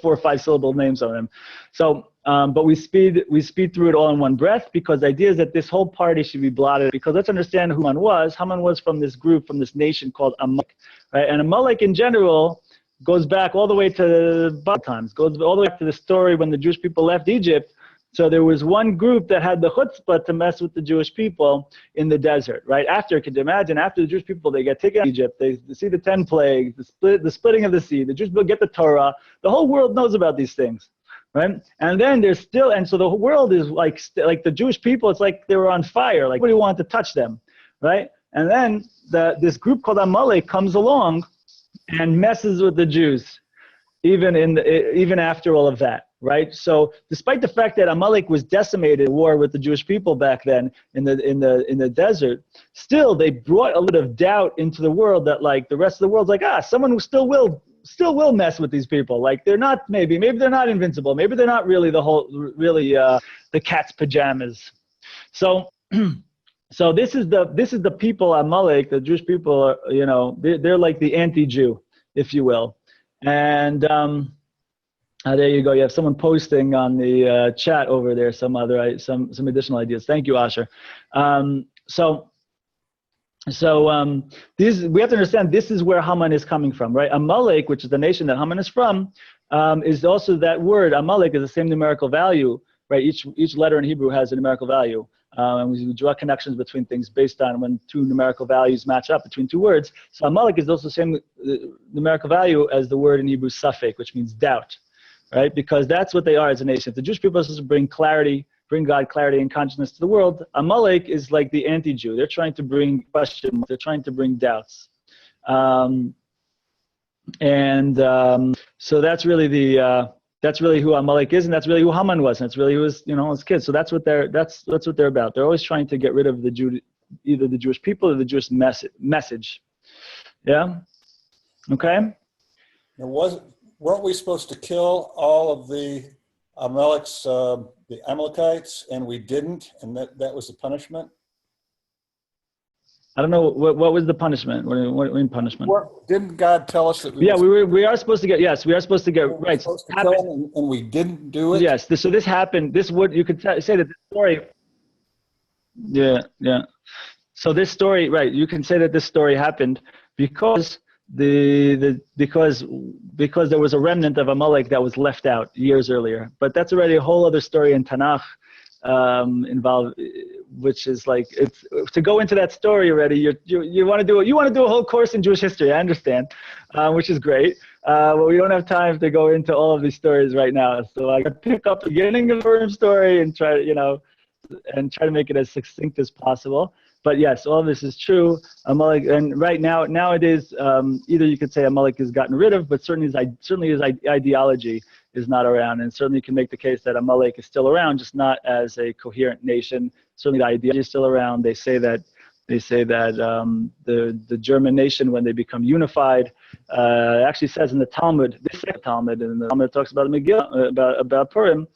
or 5 syllable names on them. So, but we speed through it all in one breath, because the idea is that this whole party should be blotted. Because let's understand who Haman was. Haman was from this group, from this nation called Amalek, right? And Amalek in general goes back all the way to Bible times, goes all the way back to the story when the Jewish people left Egypt. So there was one group that had the chutzpah to mess with the Jewish people in the desert, right? After, could you imagine, after the Jewish people, they get taken out of Egypt, they see the 10 plagues, the splitting of the sea, the Jewish people get the Torah, the whole world knows about these things, right? And then there's still, and so the whole world is like the Jewish people, it's like they were on fire, like nobody wanted to touch them, right? And then this group called Amalek comes along and messes with the Jews, even after all of that. Right. So despite the fact that Amalek was decimated in war with the Jewish people back then in the desert, still they brought a little of doubt into the world that like the rest of the world's like, someone who still will mess with these people. Like they're not, maybe they're not invincible. Maybe they're not really the cat's pajamas. So so this is the people Amalek, the Jewish people, they're like the anti-Jew, if you will. And there you go. You have someone posting on the chat over there some additional ideas. Thank you, Asher. So we have to understand this is where Haman is coming from, right? Amalek, which is the nation that Haman is from, is also that word. Amalek is the same numerical value, right? Each letter in Hebrew has a numerical value. And we draw connections between things based on when two numerical values match up between two words. So Amalek is also the same numerical value as the word in Hebrew suffix, which means doubt. Right? Because that's what they are as a nation. If the Jewish people are supposed to bring God clarity and consciousness to the world, Amalek is like the anti-Jew. They're trying to bring questions. They're trying to bring doubts. So that's really who Amalek is, and that's really who Haman was, and that's really who his kids. So that's what they're about. They're always trying to get rid of either the Jewish people or the Jewish message. Yeah. Okay. Weren't we supposed to kill all of the the Amalekites, and we didn't, and that was the punishment? I don't know what was the punishment. What do you mean punishment? Didn't God tell us that? We are supposed to get. Yes, we are supposed to get right. Supposed to kill them, and we didn't do it. Yes. So this happened. You could say that this story. Yeah. So this story, right? You can say that this story happened because because there was a remnant of Amalek that was left out years earlier. But that's already a whole other story in Tanakh involved, which is like to go into that story already. You want to do a whole course in Jewish history. I understand, which is great. But we don't have time to go into all of these stories right now. So I could pick up the beginning of the Purim story and try to make it as succinct as possible. But yes, all this is true. Amalek, and right nowadays, either you could say Amalek is gotten rid of, but certainly his ideology is not around, and certainly you can make the case that Amalek is still around, just not as a coherent nation. Certainly the ideology is still around. They say that the German nation, when they become unified, actually says in the Talmud, and the Talmud talks about the Megillah, about Purim.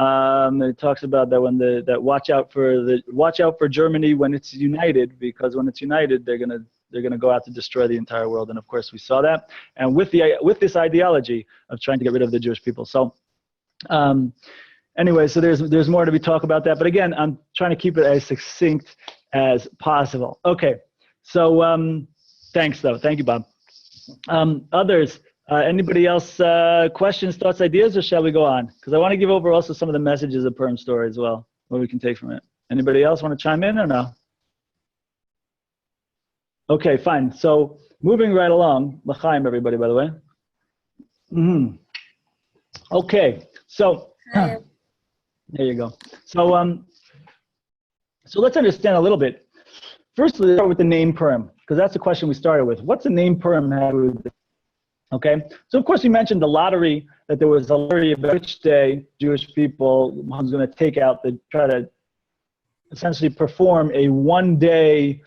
It talks about that watch out for Germany when it's united, because when it's united, they're gonna go out to destroy the entire world. And of course, we saw that. And with this ideology of trying to get rid of the Jewish people. So, anyway, so there's more to be talked about that. But again, I'm trying to keep it as succinct as possible. Okay. So thanks, though. Thank you, Bob. Others. Anybody else questions, thoughts, ideas, or shall we go on? Because I want to give over also some of the messages of Purim story as well, what we can take from it. Anybody else want to chime in or no? Okay, fine. So moving right along, l'chaim everybody, by the way. Okay, so there you go. So so let's understand a little bit. First, let's start with the name Purim, because that's the question we started with. What's the name Purim have with it? Okay, so of course we mentioned the lottery, that there was a lottery about which day Jewish people was going to take out, try to essentially perform a one-day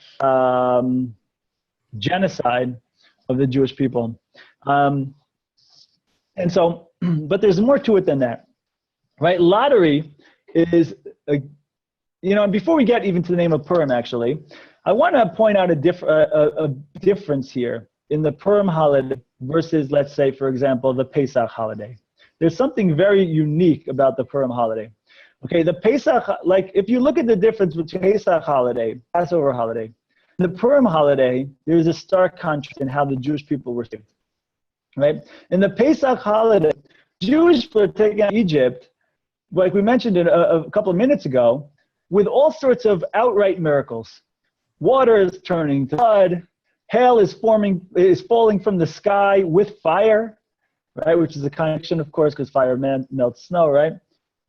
genocide of the Jewish people. And so, but there's more to it than that, right? Lottery is, and before we get even to the name of Purim, actually, I want to point out a difference here in the Purim holiday versus, let's say, for example, the Pesach holiday. There's something very unique about the Purim holiday. Okay, the Pesach, like if you look at the difference between Pesach holiday, Passover holiday, and the Purim holiday, there's a stark contrast in how the Jewish people were saved. right? In the Pesach holiday, Jewish people are taking out Egypt, like we mentioned a couple of minutes ago, with all sorts of outright miracles. Water is turning to blood, hail is falling from the sky with fire, right? Which is a connection, of course, because fire melts snow, right?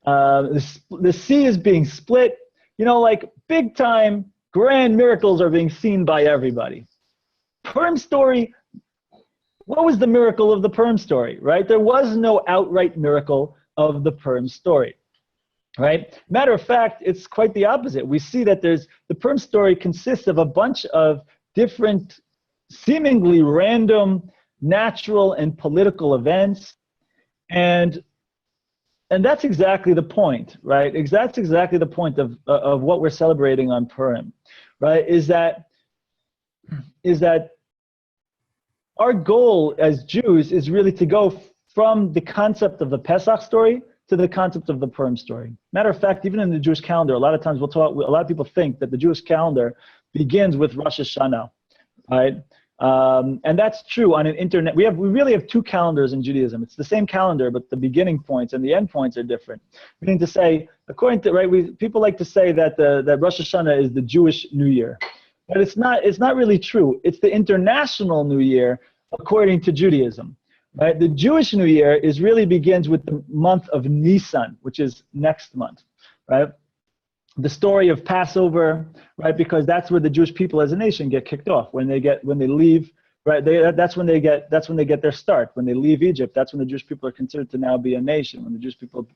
The sea is being split. You know, like big time grand miracles are being seen by everybody. Purim story, what was the miracle of the Purim story, right? There was no outright miracle of the Purim story, right? Matter of fact, it's quite the opposite. We see that the Purim story consists of a bunch of different, seemingly random, natural and political events, and that's exactly the point, right? That's exactly the point of what we're celebrating on Purim, right? Is that our goal as Jews is really to go from the concept of the Pesach story to the concept of the Purim story. Matter of fact, even in the Jewish calendar, a lot of times a lot of people think that the Jewish calendar begins with Rosh Hashanah, right? And that's true on an internet. We really have two calendars in Judaism. It's the same calendar, but the beginning points and the end points are different. Meaning to say, according to, right, people like to say that that Rosh Hashanah is the Jewish New Year. But it's not really true. It's the international New Year according to Judaism, right? The Jewish New Year really begins with the month of Nisan, which is next month, right? The story of Passover, right? Because that's where the Jewish people as a nation get kicked off when they leave, right? That's when they get their start. When they leave Egypt, that's when the Jewish people are considered to now be a nation. When the Jewish people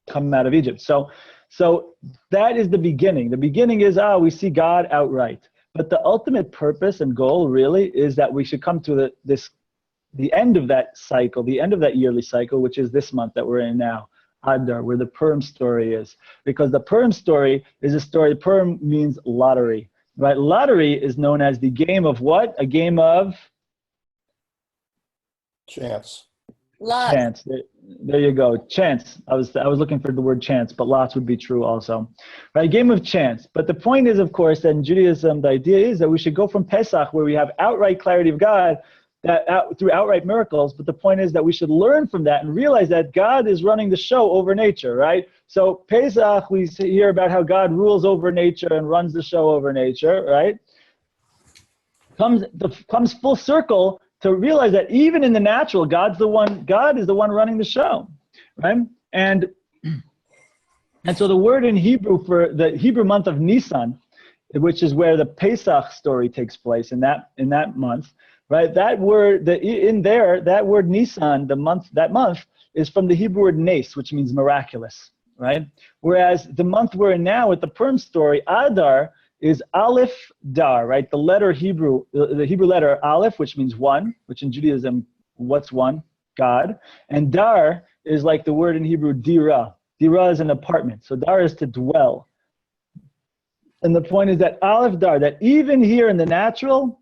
come out of Egypt, so that is the beginning. The beginning is we see God outright, but the ultimate purpose and goal really is that we should come to the end of that cycle, the end of that yearly cycle, which is this month that we're in now. Adar, where the Purim story is. Because the Purim story is a story, Purim means lottery, right? Lottery is known as the game of what? A game of? Chance. Love. Chance. There you go. Chance. I was looking for the word chance, but lots would be true also. Right? Game of chance. But the point is, of course, that in Judaism, the idea is that we should go from Pesach, where we have outright clarity of God, through outright miracles, but the point is that we should learn from that and realize that God is running the show over nature, right? So Pesach, we hear about how God rules over nature and runs the show over nature, right? Comes full circle to realize that even in the natural, God is the one running the show, right? And so the word in Hebrew for the Hebrew month of Nisan, which is where the Pesach story takes place in that month, right? That word that word Nisan, that month is from the Hebrew word nes, which means miraculous, right? Whereas the month we're in now with the Purim story, Adar, is Aleph Dar, right? The Hebrew letter Aleph, which means one, which in Judaism, what's one? God. And Dar is like the word in Hebrew dira. Dira is an apartment. So Dar is to dwell. And the point is that Aleph Dar, that even here in the natural,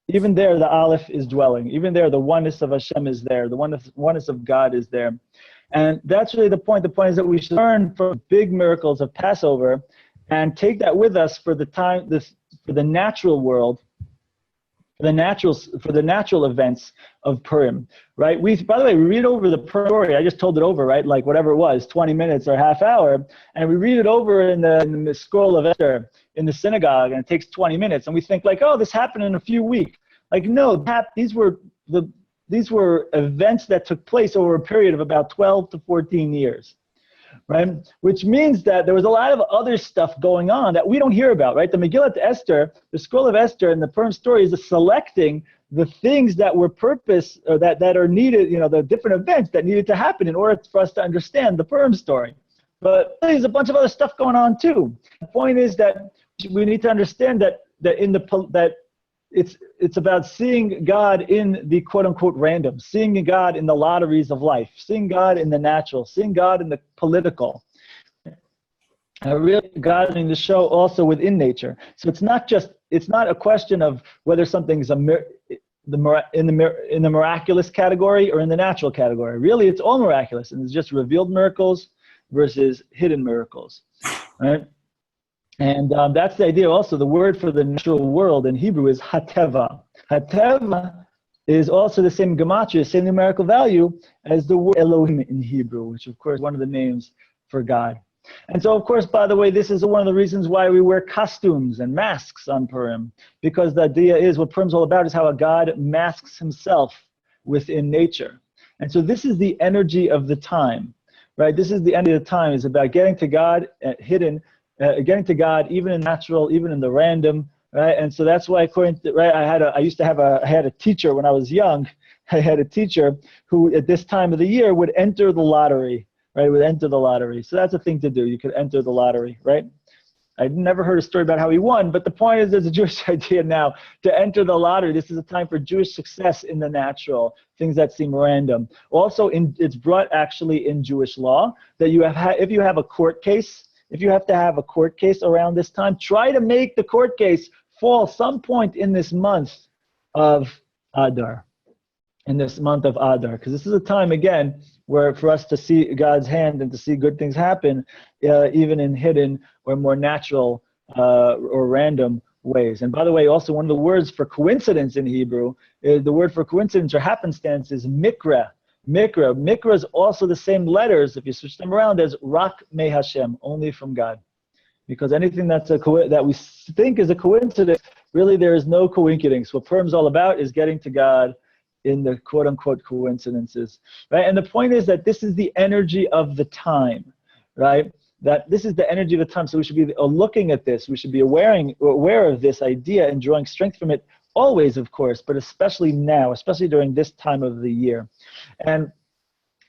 even there, the Aleph is dwelling. Even there, the oneness of Hashem is there. The oneness of God is there. And that's really the point. The point is that we should learn from big miracles of Passover and take that with us for the natural world, for the natural events of Purim, right? By the way, we read over the Purim story. I just told it over, right? Like whatever it was, 20 minutes or half hour. And we read it over in the scroll of Esther in the synagogue, and it takes 20 minutes. And we think like, oh, this happened in a few weeks. Like, no, these were events that took place over a period of about 12 to 14 years, right? Which means that there was a lot of other stuff going on that we don't hear about, right? The Megillat Esther, the scroll of Esther and the Purim story is selecting the things that were purpose, or that are needed, the different events that needed to happen in order for us to understand the Purim story. But there's a bunch of other stuff going on too. The point is that we need to understand that it's about seeing God in the quote-unquote random, seeing God in the lotteries of life, seeing God in the natural, seeing God in the political. Really God in the show also within nature. So it's not a question of whether something's in the miraculous category or in the natural category. Really, it's all miraculous, and it's just revealed miracles versus hidden miracles, right? And that's the idea also. The word for the natural world in Hebrew is hateva. Hateva is also the same gematria, same numerical value as the word Elohim in Hebrew, which of course is one of the names for God. And so, of course, by the way, this is one of the reasons why we wear costumes and masks on Purim, because the idea is what Purim's all about is how a God masks himself within nature. And so this is the energy of the time, right? This is the energy of the time. It's about getting to God hidden, getting to God even in natural, even in the random, right? And so that's why, according to, right, I had a teacher when I was young. I had a teacher who at this time of the year would enter the lottery, right? Would enter the lottery. So that's a thing to do. You could enter the lottery, right? I never heard a story about how he won, but the point is there's a Jewish idea now to enter the lottery. This is a time for Jewish success in the natural, things that seem random. Also, it's brought actually in Jewish law that you have, if you have a court case, if you have to have a court case around this time, try to make the court case fall some point in this month of Adar, because this is a time, again, where for us to see God's hand and to see good things happen, even in hidden or more natural or random ways. And by the way, also one of the words for coincidence in Hebrew, the word for coincidence or happenstance is mikra. Mikra. Mikra is also the same letters, if you switch them around, as rak me Hashem, only from God. Because anything that we think is a coincidence, really there is no coincidence. What Purim's all about is getting to God in the quote-unquote coincidences, right? And the point is that this is the energy of the time, right? That this is the energy of the time. So we should be looking at this. We should be aware of this idea and drawing strength from it always, of course, but especially now, especially during this time of the year. And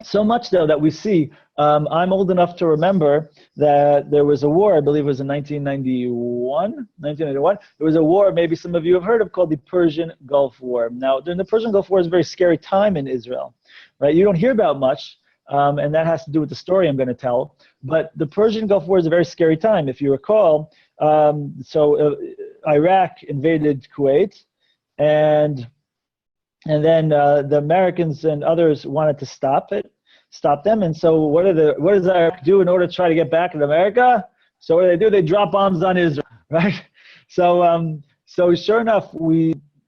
so much, though, that we see, I'm old enough to remember that there was a war, I believe it was in 1991. There was a war, maybe some of you have heard of, called the Persian Gulf War. Now, during the Persian Gulf War is a very scary time in Israel, right? You don't hear about much, and that has to do with the story I'm going to tell. But the Persian Gulf War is a very scary time. If you recall, Iraq invaded Kuwait, and then the Americans and others wanted to stop them. And so what does Iraq do in order to try to get back in America? So what do? They drop bombs on Israel, right? So sure enough,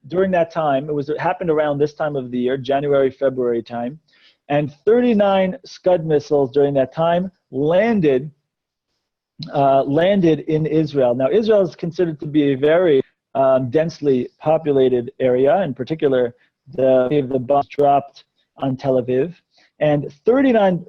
during that time, it happened around this time of the year, January, February time, and 39 Scud missiles during that time landed in Israel. Now, Israel is considered to be a very densely populated area. In particular, the bombs dropped on Tel Aviv, and 39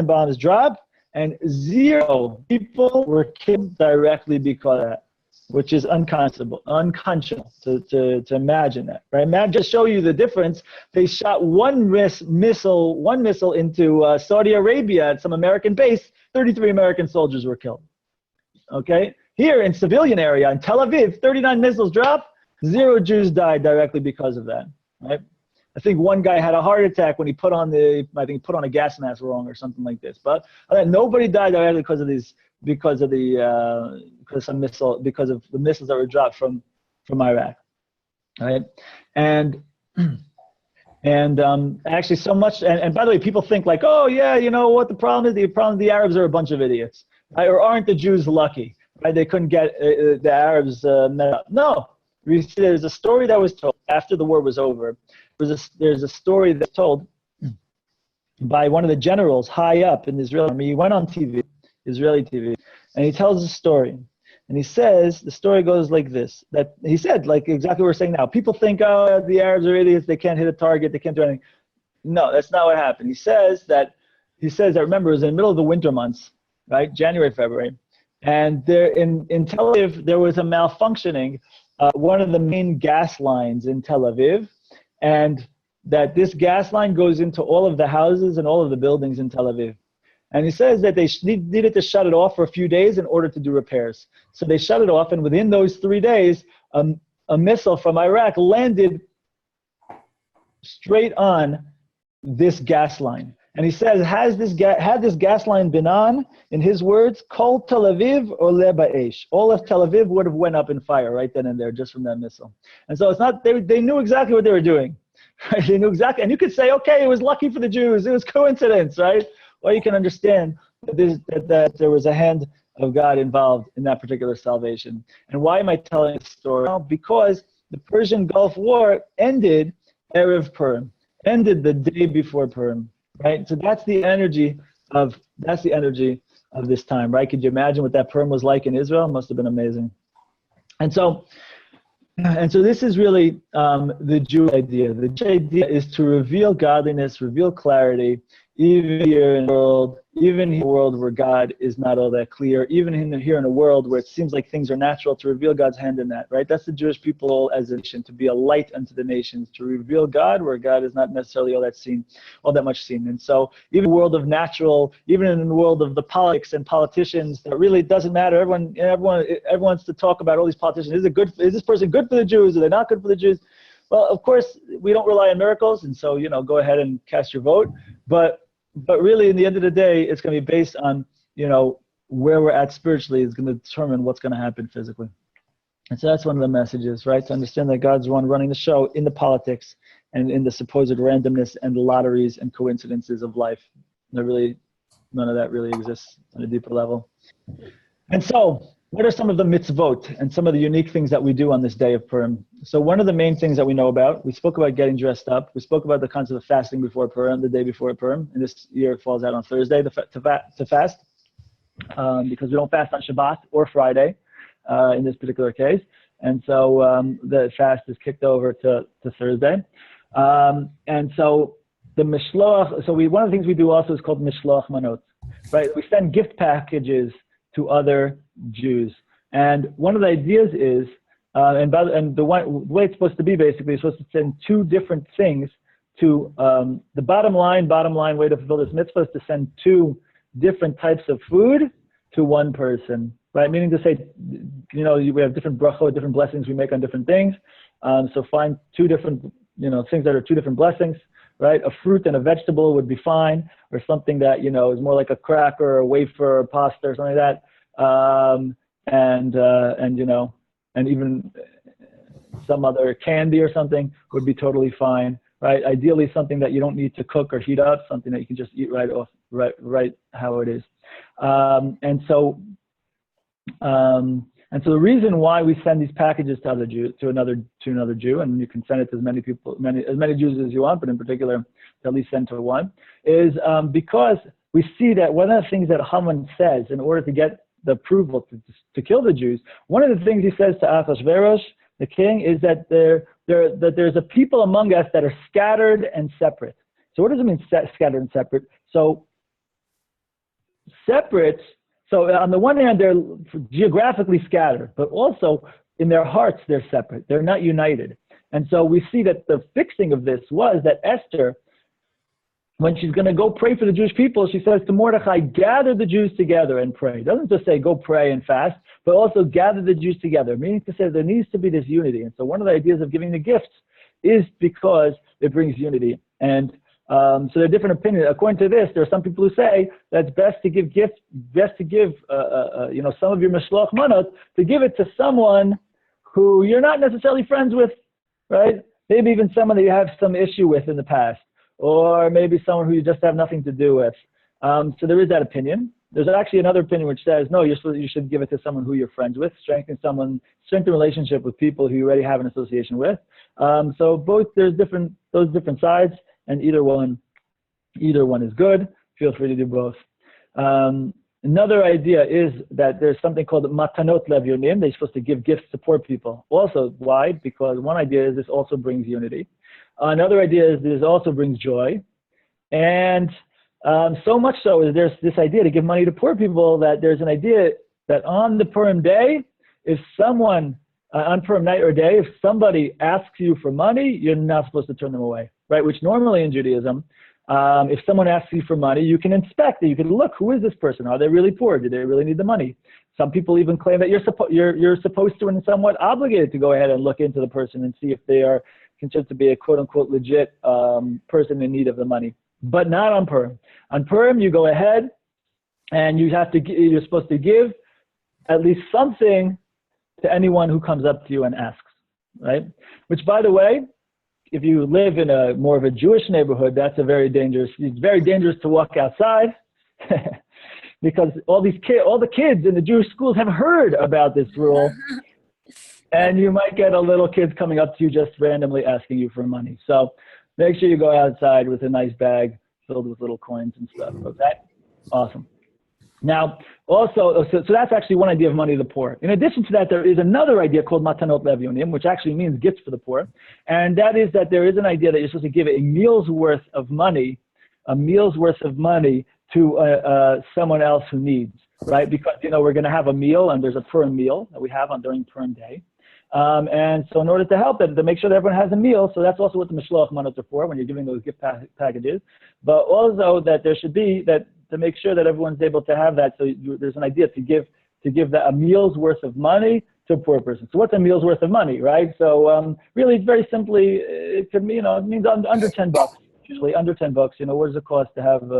bombs dropped, and 0 people were killed directly because of that, which is unconscionable to imagine that, right? Just show you the difference. They shot one missile into Saudi Arabia at some American base. 33 American soldiers were killed. Okay, here in civilian area in Tel Aviv, 39 missiles dropped. 0 Jews died directly because of that, right? I think one guy had a heart attack when he put on a gas mask wrong or something like this. But nobody died directly because of the missiles that were dropped from Iraq, right? And actually so much. And by the way, people think like, oh yeah, you know what the problem is? The Arabs are a bunch of idiots, right? Or aren't the Jews lucky? Right? They couldn't get the Arabs met up. No, there's a story that was told after the war was over. There's a story that's told by one of the generals high up in the Israeli army. He went on TV, Israeli TV, and he tells a story. And he says, the story goes like this, that he said, like exactly what we're saying now. People think, oh, the Arabs are idiots, they can't hit a target, they can't do anything. No, that's not what happened. He says that, remember, it was in the middle of the winter months, right? January, February. And there in Tel Aviv, there was a malfunctioning, one of the main gas lines in Tel Aviv, and that this gas line goes into all of the houses and all of the buildings in Tel Aviv. And he says that they needed to shut it off for a few days in order to do repairs. So they shut it off, and within those 3 days, a missile from Iraq landed straight on this gas line. And he says, had this gas line been on, in his words, Kol Tel Aviv or Leba'esh. All of Tel Aviv would have went up in fire right then and there just from that missile. And so it's not, they knew exactly what they were doing. Right? They knew exactly, and you could say, okay, it was lucky for the Jews, it was coincidence, right? Or you can understand that there was a hand of God involved in that particular salvation. And why am I telling this story? Well, because the Persian Gulf War ended Erev Purim, ended the day before Purim, right? So that's the energy of this time, right? Could you imagine what that Purim was like in Israel? It must have been amazing. And so this is really the Jewish idea. The Jewish idea is to reveal godliness, reveal clarity, even here in the world where God is not all that clear, even here in a world where it seems like things are natural, to reveal God's hand in that, right? That's the Jewish people as a nation, to be a light unto the nations, to reveal God where God is not necessarily all that much seen. And so even in the world of natural, even in the world of the politics and politicians, that really doesn't matter. Everyone wants to talk about all these politicians. Is this person good for the Jews? Are they not good for the Jews? Well, of course, we don't rely on miracles, and so, go ahead and cast your vote. But really, in the end of the day, it's going to be based on, where we're at spiritually is going to determine what's going to happen physically. And so that's one of the messages, right? To understand that God's the one running the show in the politics and in the supposed randomness and the lotteries and coincidences of life. None of that really exists on a deeper level. And so, what are some of the mitzvot and some of the unique things that we do on this day of Purim? So one of the main things that we know about, we spoke about getting dressed up. We spoke about the concept of fasting before Purim, the day before Purim. And this year it falls out on Thursday to fast, because we don't fast on Shabbat or Friday in this particular case. And so the fast is kicked over to Thursday. And so the mishloach, one of the things we do also is called mishloach manot, right? We send gift packages to other Jews. And one of the ideas is, the way it's supposed to be basically, is supposed to send two different things to, the bottom line way to fulfill this mitzvah is to send two different types of food to one person, right? Meaning to say, we have different brachot, different blessings we make on different things. So find two different, things that are two different blessings, right? A fruit and a vegetable would be fine, or something that, is more like a cracker or a wafer or pasta or something like that. And even some other candy or something would be totally fine, right? Ideally something that you don't need to cook or heat up, something that you can just eat right off, right how it is. And so the reason why we send these packages to another Jew, and you can send it to as many Jews as you want, but in particular to at least send to one, is because we see that one of the things that Haman says in order to get the approval to kill the Jews, one of the things he says to Ahasuerus, the king, is that there's a people among us that are scattered and separate. So what does it mean, scattered and separate? So separate. So on the one hand, they're geographically scattered, but also in their hearts, they're separate. They're not united. And so we see that the fixing of this was that Esther, when she's going to go pray for the Jewish people, she says to Mordechai, gather the Jews together and pray. It doesn't just say go pray and fast, but also gather the Jews together, meaning to say there needs to be this unity. And so one of the ideas of giving the gifts is because it brings unity. And so there are different opinions. According to this, there are some people who say that it's best to give gifts, some of your mishloach manot, to give it to someone who you're not necessarily friends with, right? Maybe even someone that you have some issue with in the past, or maybe someone who you just have nothing to do with. So there is that opinion. There's actually another opinion which says, no, you should give it to someone who you're friends with, strengthen relationship with people who you already have an association with. So there's those different sides, and either one is good. Feel free to do both. Another idea is that there's something called matanot levyonim. They're supposed to give gifts to poor people. Also, why? Because one idea is this also brings unity. Another idea is this also brings joy. And so much so is there's this idea to give money to poor people, that there's an idea that on the Purim day, if someone, on Purim night or day, if somebody asks you for money, you're not supposed to turn them away, right? Which normally in Judaism, if someone asks you for money, you can inspect it. You can look, who is this person? Are they really poor? Do they really need the money? Some people even claim that you're supposed to and somewhat obligated to go ahead and look into the person and see if they are considered to be a quote-unquote legit person in need of the money. But not on Purim. On Purim, you go ahead and you're supposed to give at least something to anyone who comes up to you and asks, right? Which, by the way, if you live in a more of a Jewish neighborhood, it's very dangerous to walk outside because all the kids in the Jewish schools have heard about this rule. And you might get a little kids coming up to you just randomly asking you for money. So make sure you go outside with a nice bag filled with little coins and stuff, okay? Awesome. Now, also, so that's actually one idea of money to the poor. In addition to that, there is another idea called matanot le'avionim, which actually means gifts for the poor. And that is that there is an idea that you're supposed to give a meal's worth of money to someone else who needs, right? Because, we're going to have a meal, and there's a Purim meal that we have during Purim day. And so in order to help them, to make sure that everyone has a meal, so that's also what the Mishloach Manot are for when you're giving those gift packages. But also that there should be that to make sure that everyone's able to have that. So there's an idea to give that a meal's worth of money to a poor person. So what's a meal's worth of money, right? So really, very simply, it could mean, it means under $10, usually under $10. What does it cost to have,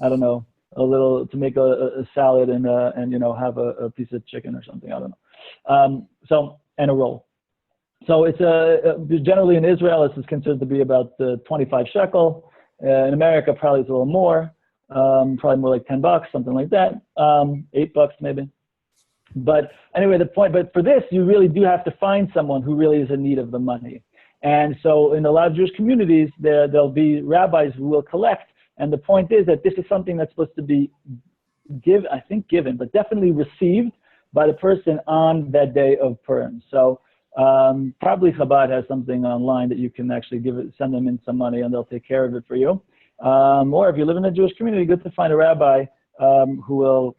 I don't know, to make a salad and have a piece of chicken or something, I don't know. And a roll. So it's generally in Israel, this is considered to be about 25 shekel. In America, probably it's a little more, probably more like $10, something like that, $8 maybe. But anyway, but for this, you really do have to find someone who really is in need of the money. And so in a lot of Jewish communities, there'll be rabbis who will collect. And the point is that this is something that's supposed to be given, but definitely received by the person on that day of Purim. So probably Chabad has something online that you can actually send them in some money and they'll take care of it for you. Or if you live in a Jewish community, good to find a rabbi who will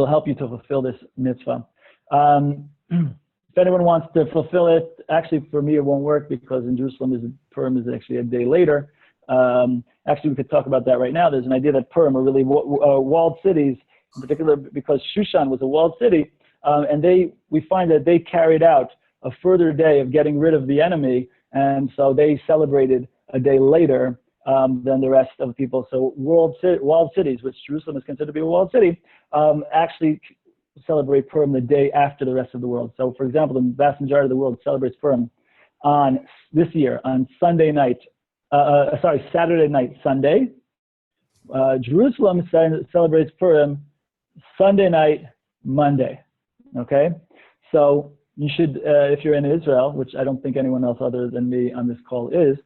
help you to fulfill this mitzvah. If anyone wants to fulfill it, actually for me it won't work because in Jerusalem Purim is actually a day later. Actually, we could talk about that right now. There's an idea that Purim are really walled cities, in particular because Shushan was a walled city, and we find that they carried out a further day of getting rid of the enemy, and so they celebrated a day later than the rest of the people. So walled cities, which Jerusalem is considered to be a walled city, actually celebrate Purim the day after the rest of the world. So, for example, the vast majority of the world celebrates Purim this year on Saturday night, Sunday. Jerusalem celebrates Purim Sunday night, Monday. Okay, so you should, if you're in Israel, which I don't think anyone else other than me on this call is,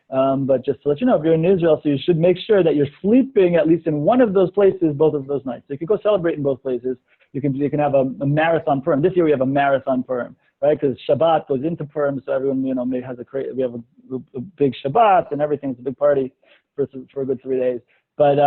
but just to let you know, if you're in Israel, so you should make sure that you're sleeping at least in one of those places, both of those nights. So you can go celebrate in both places. You can have a marathon Purim. This year we have a marathon Purim, right? Because Shabbat goes into Purim, so everyone we have we have a big Shabbat and everything. It's a big party for a good 3 days. But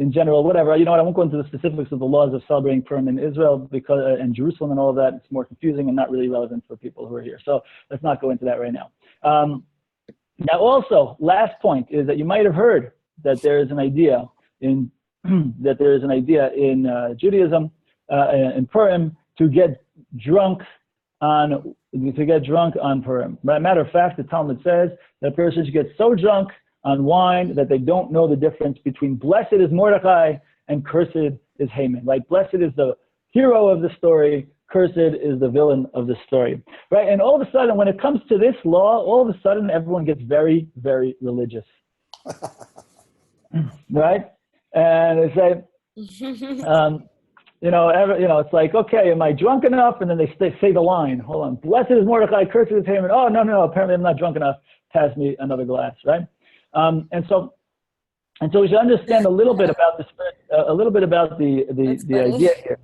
in general, whatever, I won't go into the specifics of the laws of celebrating Purim in Israel and Jerusalem and all of that. It's more confusing and not really relevant for people who are here. So let's not go into that right now. Now, also, last point is that you might have heard that there is an idea in Judaism in Purim to get drunk on Purim. But as a matter of fact, the Talmud says that a person should get so drunk on wine that they don't know the difference between blessed is Mordecai and cursed is Haman, right? Blessed is the hero of the story, cursed is the villain of the story, right? And all of a sudden, when it comes to this law, all of a sudden everyone gets very, very religious, right? And they say, it's like, okay, am I drunk enough? And then they say the line, hold on, blessed is Mordecai, cursed is Haman. Oh, no, apparently I'm not drunk enough. Pass me another glass, right? And so we should understand a little bit about the idea here.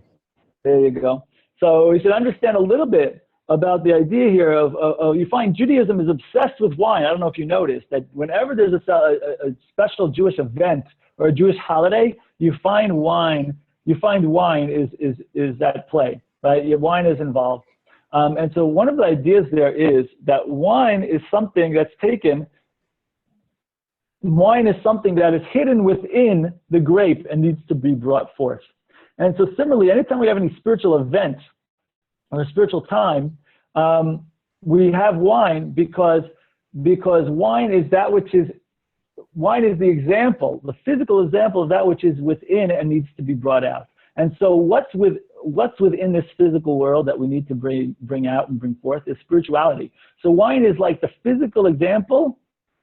There you go. So we should understand a little bit about the idea here of you find Judaism is obsessed with wine. I don't know if you noticed that whenever there's a special Jewish event or a Jewish holiday, you find wine is at play, right? Wine is involved. And so one of the ideas there is that wine is something that is hidden within the grape and needs to be brought forth. And so similarly, anytime we have any spiritual event or a spiritual time, we have wine because wine is the example, the physical example of that which is within and needs to be brought out. And so what's within this physical world that we need to bring out and bring forth is spirituality. So wine is like the physical example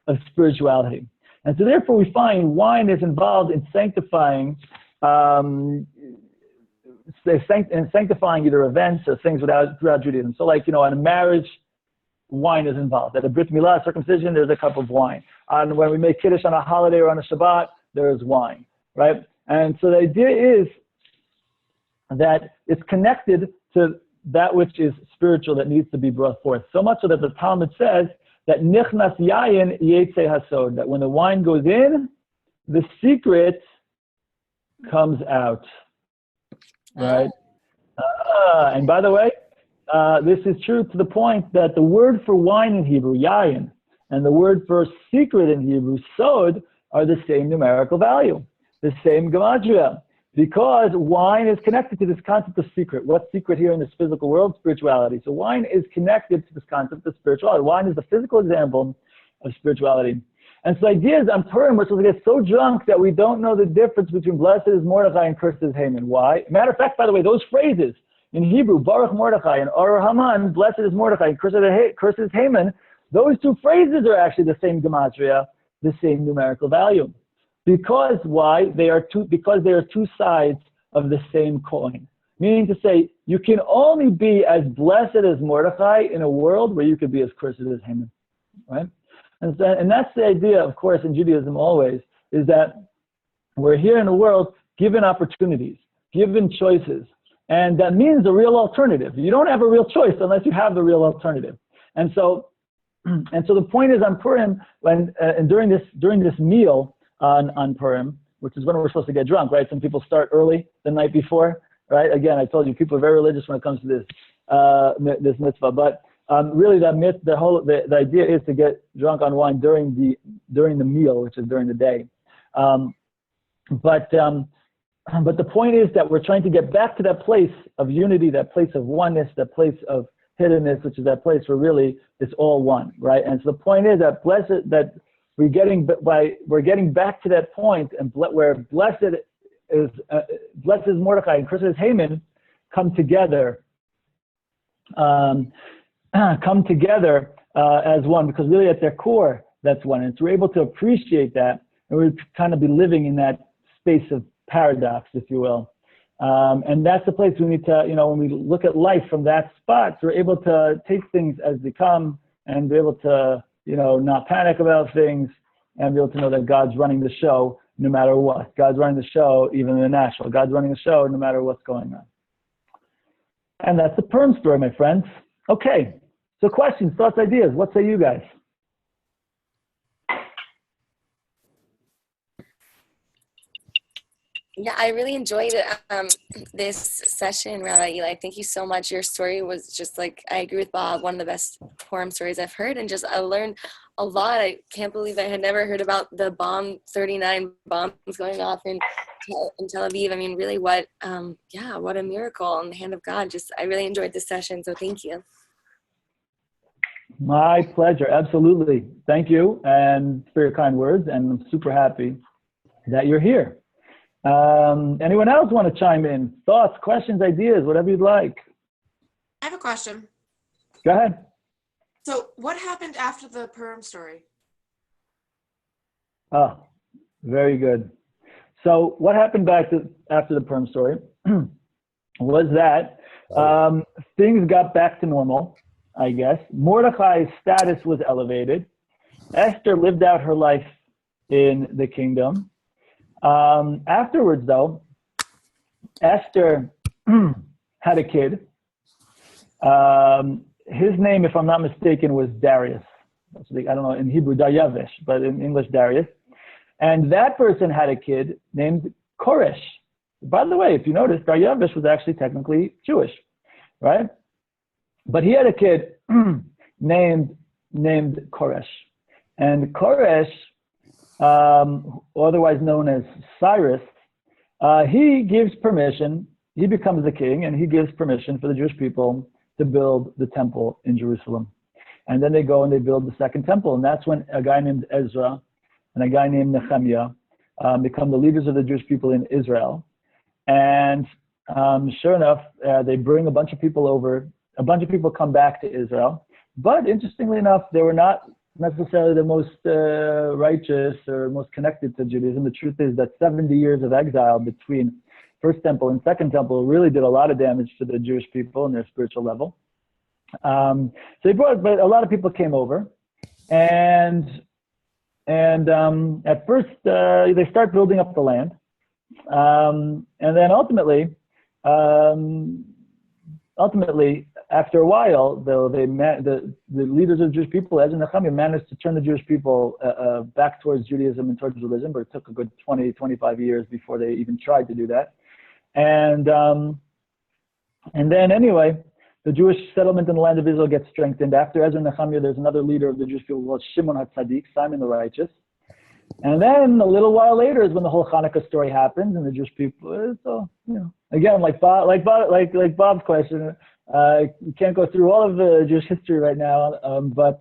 of spirituality. And so therefore we find wine is involved in sanctifying sanctifying either events or things throughout Judaism. So like, on a marriage, wine is involved. At a Brit Milah, circumcision, there's a cup of wine. And when we make Kiddush on a holiday or on a Shabbat, there's wine, right? And so the idea is that it's connected to that which is spiritual that needs to be brought forth. So much so that the Talmud says that nichnas yayin yetze hasod, that when the wine goes in, the secret comes out, right? And by the way, this is true to the point that the word for wine in Hebrew, yayin, and the word for secret in Hebrew, sod, are the same numerical value, the same gematria, because wine is connected to this concept of secret. What's secret here in this physical world? Spirituality. So wine is connected to this concept of spirituality. Wine is the physical example of spirituality. And so the idea is on Purim, we're supposed to get so drunk that we don't know the difference between blessed is Mordechai and cursed is Haman. Why? Matter of fact, by the way, those phrases in Hebrew, Baruch Mordechai and Or Haman, blessed is Mordechai and cursed is Haman, those two phrases are actually the same gematria, the same numerical value. Because why? Because they are two sides of the same coin. Meaning to say, you can only be as blessed as Mordechai in a world where you could be as cursed as Haman, right? And that's the idea, of course, in Judaism always, is that we're here in the world given opportunities, given choices, and that means a real alternative. You don't have a real choice unless you have the real alternative. And so the point is on Purim, and during this meal on Purim, which is when we're supposed to get drunk, right? Some people start early the night before, right? Again, I told you, people are very religious when it comes to this mitzvah, but really the idea is to get drunk on wine during the meal, which is during the day. But the point is that we're trying to get back to that place of unity, that place of oneness, that place of hiddenness, which is that place where really it's all one, right? And so the point is that we're getting back to that point, and where blessed is Mordechai and cursed is Haman come together. Come together as one, because really at their core, that's one. And so we're able to appreciate that, and we're kind of be living in that space of paradox, if you will. And that's the place we need to, when we look at life from that spot, we're able to take things as they come and be able to, not panic about things, and be able to know that God's running the show no matter what. God's running the show even in the natural. God's running the show no matter what's going on. And that's the Purim story, my friends. Okay, so questions, thoughts, ideas. What say you guys? Yeah, I really enjoyed this session, Rabbi Eli. Thank you so much. Your story was just like, I agree with Bob, one of the best Purim stories I've heard. And just I learned a lot. I can't believe I had never heard about the 39 bombs going off in Tel Aviv. I mean, really what a miracle in the hand of God. Just, I really enjoyed this session. So thank you. My pleasure. Absolutely. Thank you. And for your kind words. And I'm super happy that you're here. Anyone else want to chime in? Thoughts, questions, ideas, whatever you'd like. I have a question. Go ahead. So what happened after the Purim story? Oh, very good. So what happened after the Purim story was that things got back to normal, I guess. Mordechai's status was elevated. Esther lived out her life in the kingdom. Afterwards, though, Esther had a kid. His name, if I'm not mistaken, was Darius. I don't know in Hebrew, Daryavish, but in English, Darius. And that person had a kid named Koresh. By the way, if you notice, Daryavish was actually technically Jewish, right? But he had a kid named Koresh. And Koresh, otherwise known as Cyrus, he gives permission, he becomes the king, and he gives permission for the Jewish people to build the temple in Jerusalem. And then they go and they build the second temple. And that's when a guy named Ezra and a guy named Nehemiah become the leaders of the Jewish people in Israel. And sure enough, they bring a bunch of people over. A bunch of people come back to Israel. But interestingly enough, they were not necessarily the most righteous or most connected to Judaism. The truth is that 70 years of exile between first temple and second temple really did a lot of damage to the Jewish people and their spiritual level. So they brought, but a lot of people came over, and at first they start building up the land, and then ultimately, after a while, though, the leaders of the Jewish people, Ezra and Nehemiah, managed to turn the Jewish people back towards Judaism and towards religion, but it took a good 20, 25 years before they even tried to do that. And then anyway, the Jewish settlement in the land of Israel gets strengthened. After Ezra and Nehemiah, there's another leader of the Jewish people called Shimon HaTzadik, Simon the Righteous. And then a little while later is when the whole Hanukkah story happens, and the Jewish people, so, you know, again, like Bob's question, you can't go through all of the Jewish history right now, but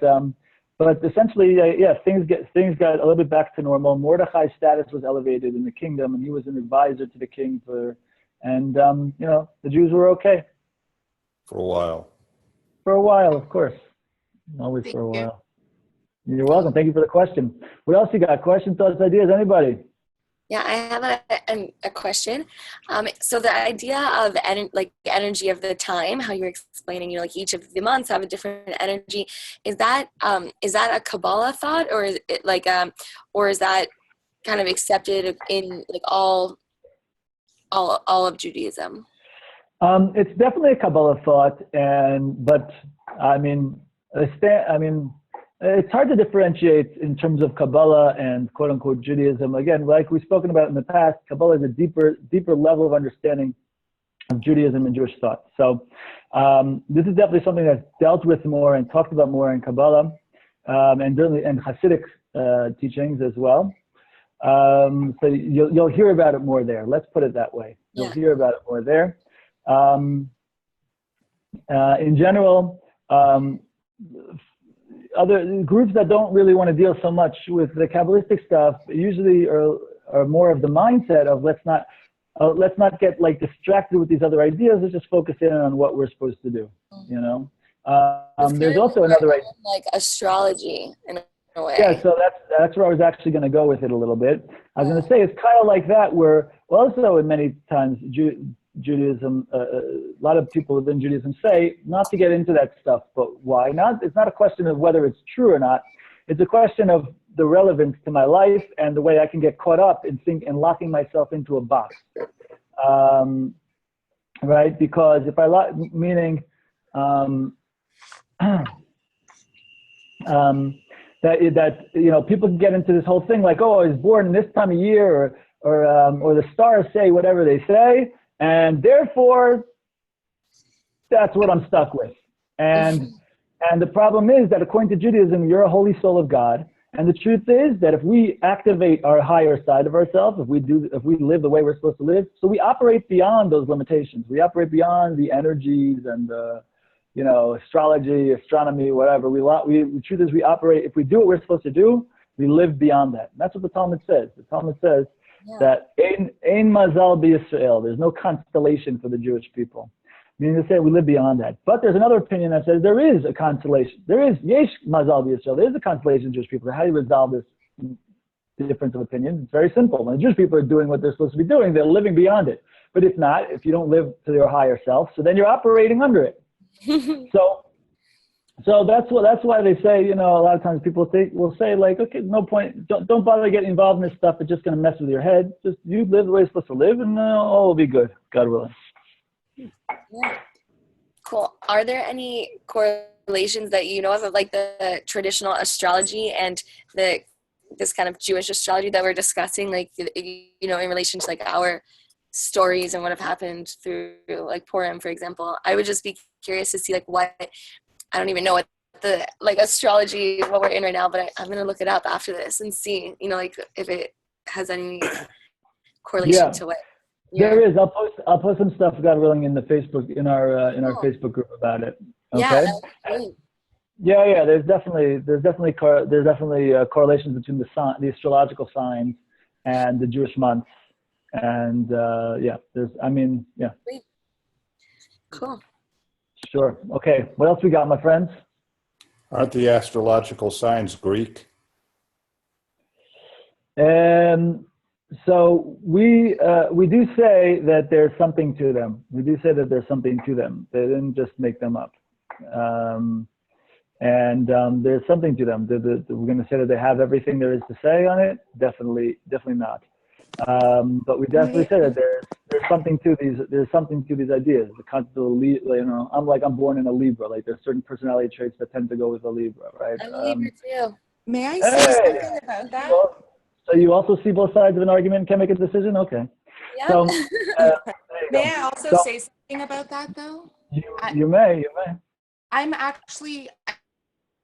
essentially, things got a little bit back to normal. Mordechai's status was elevated in the kingdom, and he was an advisor to the king and you know, the Jews were okay. For a while. For a while, of course. Always for a while. You're welcome. Thank you for the question. What else you got? Questions, thoughts, ideas? Anybody? Yeah, I have a question. So the idea of energy of the time, how you were explaining, you know, like each of the months have a different energy. Is that a Kabbalah thought, or is it like or is that kind of accepted in like all of Judaism? It's definitely a Kabbalah thought, but I mean, it's hard to differentiate in terms of Kabbalah and quote unquote Judaism. Again, like we've spoken about in the past, Kabbalah is a deeper level of understanding of Judaism and Jewish thought. So this is definitely something that's dealt with more and talked about more in Kabbalah, and certainly in Hasidic teachings as well. So you'll hear about it more there. Let's put it that way. You'll hear about it more there. In general, other groups that don't really want to deal so much with the Kabbalistic stuff usually are more of the mindset of let's not get like distracted with these other ideas. Let's just focus in on what we're supposed to do. You know, there's also another idea, like astrology in a way. Yeah, so that's where I was actually going to go with it a little bit. I was going to say it's kind of like that, where also in many times Judaism, a lot of people within Judaism say not to get into that stuff, but why not? It's not a question of whether it's true or not. It's a question of the relevance to my life and the way I can get caught up in locking myself into a box, right? Because if meaning that you know, people can get into this whole thing like, oh, I was born in this time of year, or the stars say whatever they say, and therefore that's what I'm stuck with. And the problem is that according to Judaism, you're a holy soul of God, and the truth is that if we activate our higher side of ourselves, if we live the way we're supposed to live, so we operate beyond those limitations. We operate beyond the energies and the, you know, astrology, astronomy, whatever. The truth is we operate, if we do what we're supposed to do, we live beyond that. And that's what the Talmud says. The Talmud says that ein mazal b'Yisrael. There's no constellation for the Jewish people. Meaning to say we live beyond that. But there's another opinion that says there is a constellation. There is yesh mazal b'Yisrael. There is a constellation of Jewish people. How do you resolve this difference of opinion? It's very simple. When the Jewish people are doing what they're supposed to be doing, they're living beyond it. But if not, if you don't live to your higher self, so then you're operating under it. So that's why they say, you know, a lot of times people will say like, okay, no point, don't bother getting involved in this stuff. It's just going to mess with your head. Just you live the way you're supposed to live, and all will be good, God willing. Yeah. Cool. Are there any correlations that you know of like the traditional astrology and this kind of Jewish astrology that we're discussing, like, you know, in relation to like our stories and what have happened through like Purim, for example? I would just be curious to see like what, I don't even know what the like astrology, what we're in right now, but I'm going to look it up after this and see, you know, like if it has any correlation to what. There is. I'll post some stuff, God willing, in the Facebook, in our Facebook group about it. Okay. Yeah. There's definitely correlations between the astrological signs and the Jewish months, and Cool. Sure. Okay. What else we got, my friends? Aren't the astrological signs Greek? So we do say that there's something to them. We do say that there's something to them. They didn't just make them up. There's something to them. We're going to say that they have everything there is to say on it. Definitely not. But we definitely say that there's something to these. There's something to these ideas. The concept of I'm born in a Libra. Like there's certain personality traits that tend to go with a Libra, right? I'm a Libra too. May I say something about that? So you also see both sides of an argument and can make a decision? Okay. Yeah. So, May I also say something about that though? You may. I'm actually,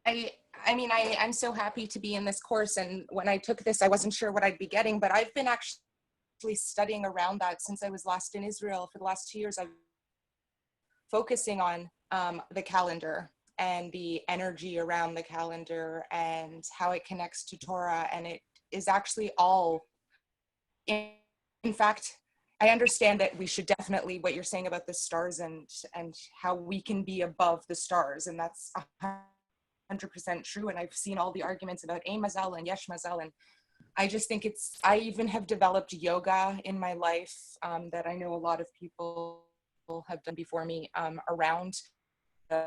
I'm so happy to be in this course. And when I took this, I wasn't sure what I'd be getting, but I've been actually studying around that since I was last in Israel. For the last 2 years, I've been focusing on the calendar and the energy around the calendar and how it connects to Torah. And it is actually all, in fact, I understand that we should definitely, what you're saying about the stars and how we can be above the stars, and that's 100% true. And I've seen all the arguments about Ein Mazal and Yesh Mazal, and I just think I even have developed yoga in my life that I know a lot of people have done before me around the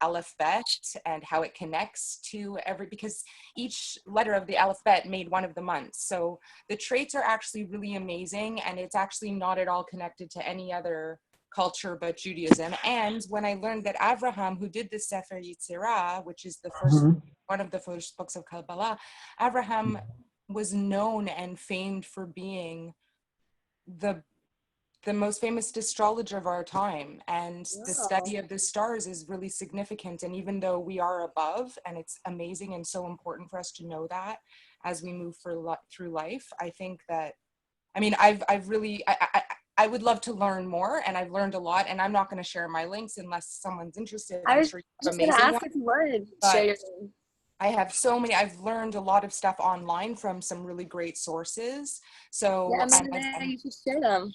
alphabet and how it connects to because each letter of the alphabet made one of the months. So the traits are actually really amazing, and it's actually not at all connected to any other culture but Judaism. And when I learned that Avraham, who did the Sefer Yetzirah, which is the first one of the first books of Kabbalah, Avraham was known and famed for being the most famous astrologer of our time, and the study of the stars is really significant. And even though we are above, and it's amazing and so important for us to know that as we move through life, I think that, I would love to learn more, and I've learned a lot, and I'm not going to share my links unless someone's interested. I was just going to ask if you would share your link. I have I've learned a lot of stuff online from some really great sources. So yeah, you should share them.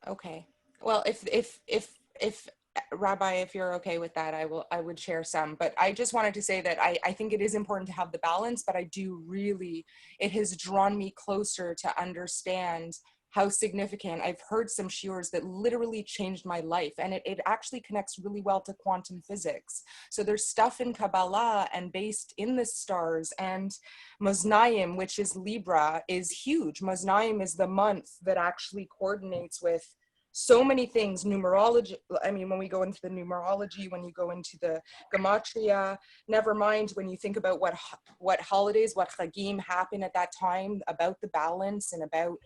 Okay. Well, if Rabbi, if you're okay with that, I would share some, but I just wanted to say that I think it is important to have the balance, but it has drawn me closer to understand how significant. I've heard some shiurs that literally changed my life, and it actually connects really well to quantum physics. So there's stuff in Kabbalah and based in the stars, and Moznayim, which is Libra, is huge. Moznayim is the month that actually coordinates with so many things, numerology. I mean, when we go into the numerology, when you go into the gematria, never mind when you think about what holidays, what chagim happen at that time, about the balance and about,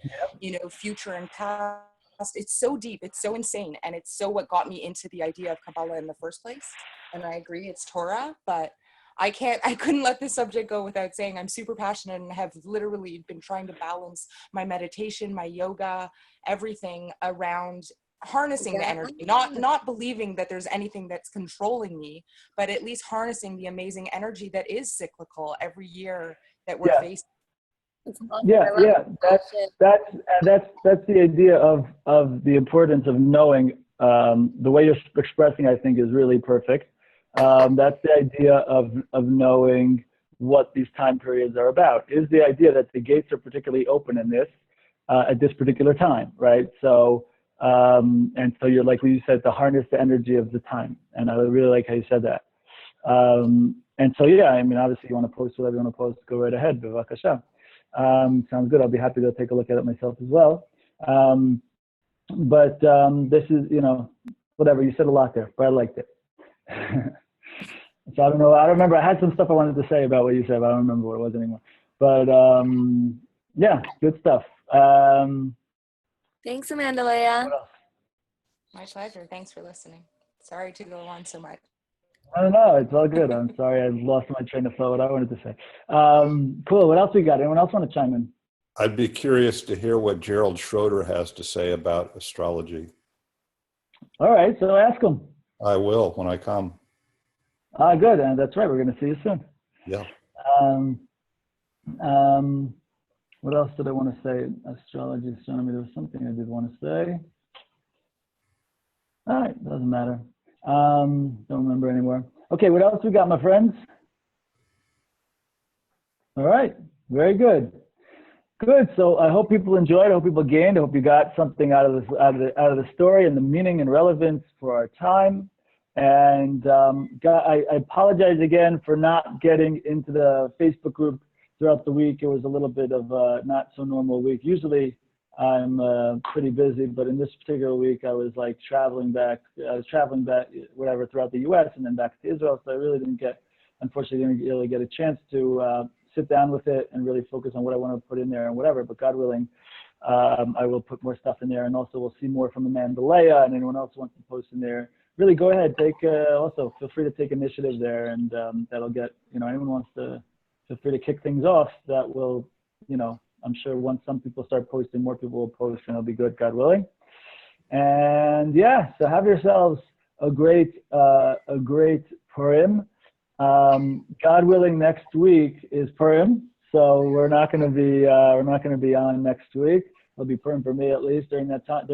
future and past. It's so deep, it's so insane, and it's so what got me into the idea of Kabbalah in the first place. And I agree, it's Torah, but I couldn't let this subject go without saying I'm super passionate and have literally been trying to balance my meditation, my yoga, everything around harnessing the energy, not believing that there's anything that's controlling me, but at least harnessing the amazing energy that is cyclical every year that we're facing. That's the idea of the importance of knowing. The way you're expressing, I think, is really perfect. That's the idea of knowing what these time periods are about, is the idea that the gates are particularly open in this at this particular time, right? So and so you're, like you said, to harness the energy of the time, and I really like how you said that. And so obviously you want to post whatever you want to post, go right ahead, b'vakasha. Sounds good. I'll be happy to take a look at it myself as well. But this is, whatever, you said a lot there, but I liked it. So I don't know. I don't remember. I had some stuff I wanted to say about what you said, but I don't remember what it was anymore. But yeah, good stuff. Thanks, Amanda Leah. My pleasure. Thanks for listening. Sorry to go on so much. No, it's all good. I'm sorry. I lost my train of thought, what I wanted to say. Cool. What else we got? Anyone else want to chime in? I'd be curious to hear what Gerald Schroeder has to say about astrology. All right. So ask him. I will when I come. Good. And that's right. We're going to see you soon. Yeah. What else did I want to say? Astrology, astronomy. There was something I did want to say. All right. Doesn't matter. Don't remember anymore. Okay. What else we got, my friends? All right. Very good. Good. So I hope people enjoyed. I hope people gained. I hope you got something out of this, out of the story and the meaning and relevance for our time. And I apologize again for not getting into the Facebook group throughout the week. It was a little bit of a not so normal week. Usually I'm pretty busy, but in this particular week I was like traveling back, whatever, throughout the U.S. and then back to Israel. So I really unfortunately didn't really get a chance to sit down with it and really focus on what I want to put in there and whatever. But God willing, I will put more stuff in there, and also we'll see more from Amanda Leah and anyone else who wants to post in there. Really go ahead, also feel free to take initiative there, and that'll get, anyone wants to, feel free to kick things off. That will, I'm sure once some people start posting, more people will post, and it'll be good, God willing. And yeah, so have yourselves a great Purim. God willing, next week is Purim, so we're not going to be on next week. It'll be Purim for me at least during this time.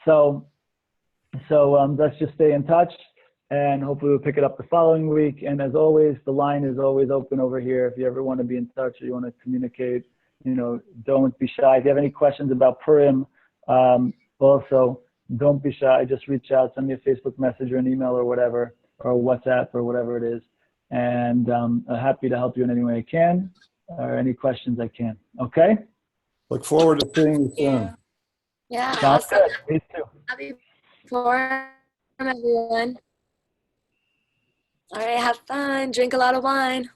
So let's just stay in touch, and hopefully we'll pick it up the following week. And as always, the line is always open over here. If you ever want to be in touch or you want to communicate, don't be shy. If you have any questions about Purim, also don't be shy. Just reach out, send me a Facebook message or an email or whatever, or WhatsApp or whatever it is. And I'm happy to help you in any way I can, or any questions I can. Okay? Look forward to seeing you soon. Yeah, Sounds awesome. good. Me too. Happy Purim, everyone. All right, have fun. Drink a lot of wine.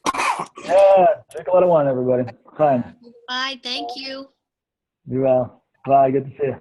Yeah, drink a lot of wine, everybody. Fine. Bye. Thank you. Be well. Bye. Good to see you.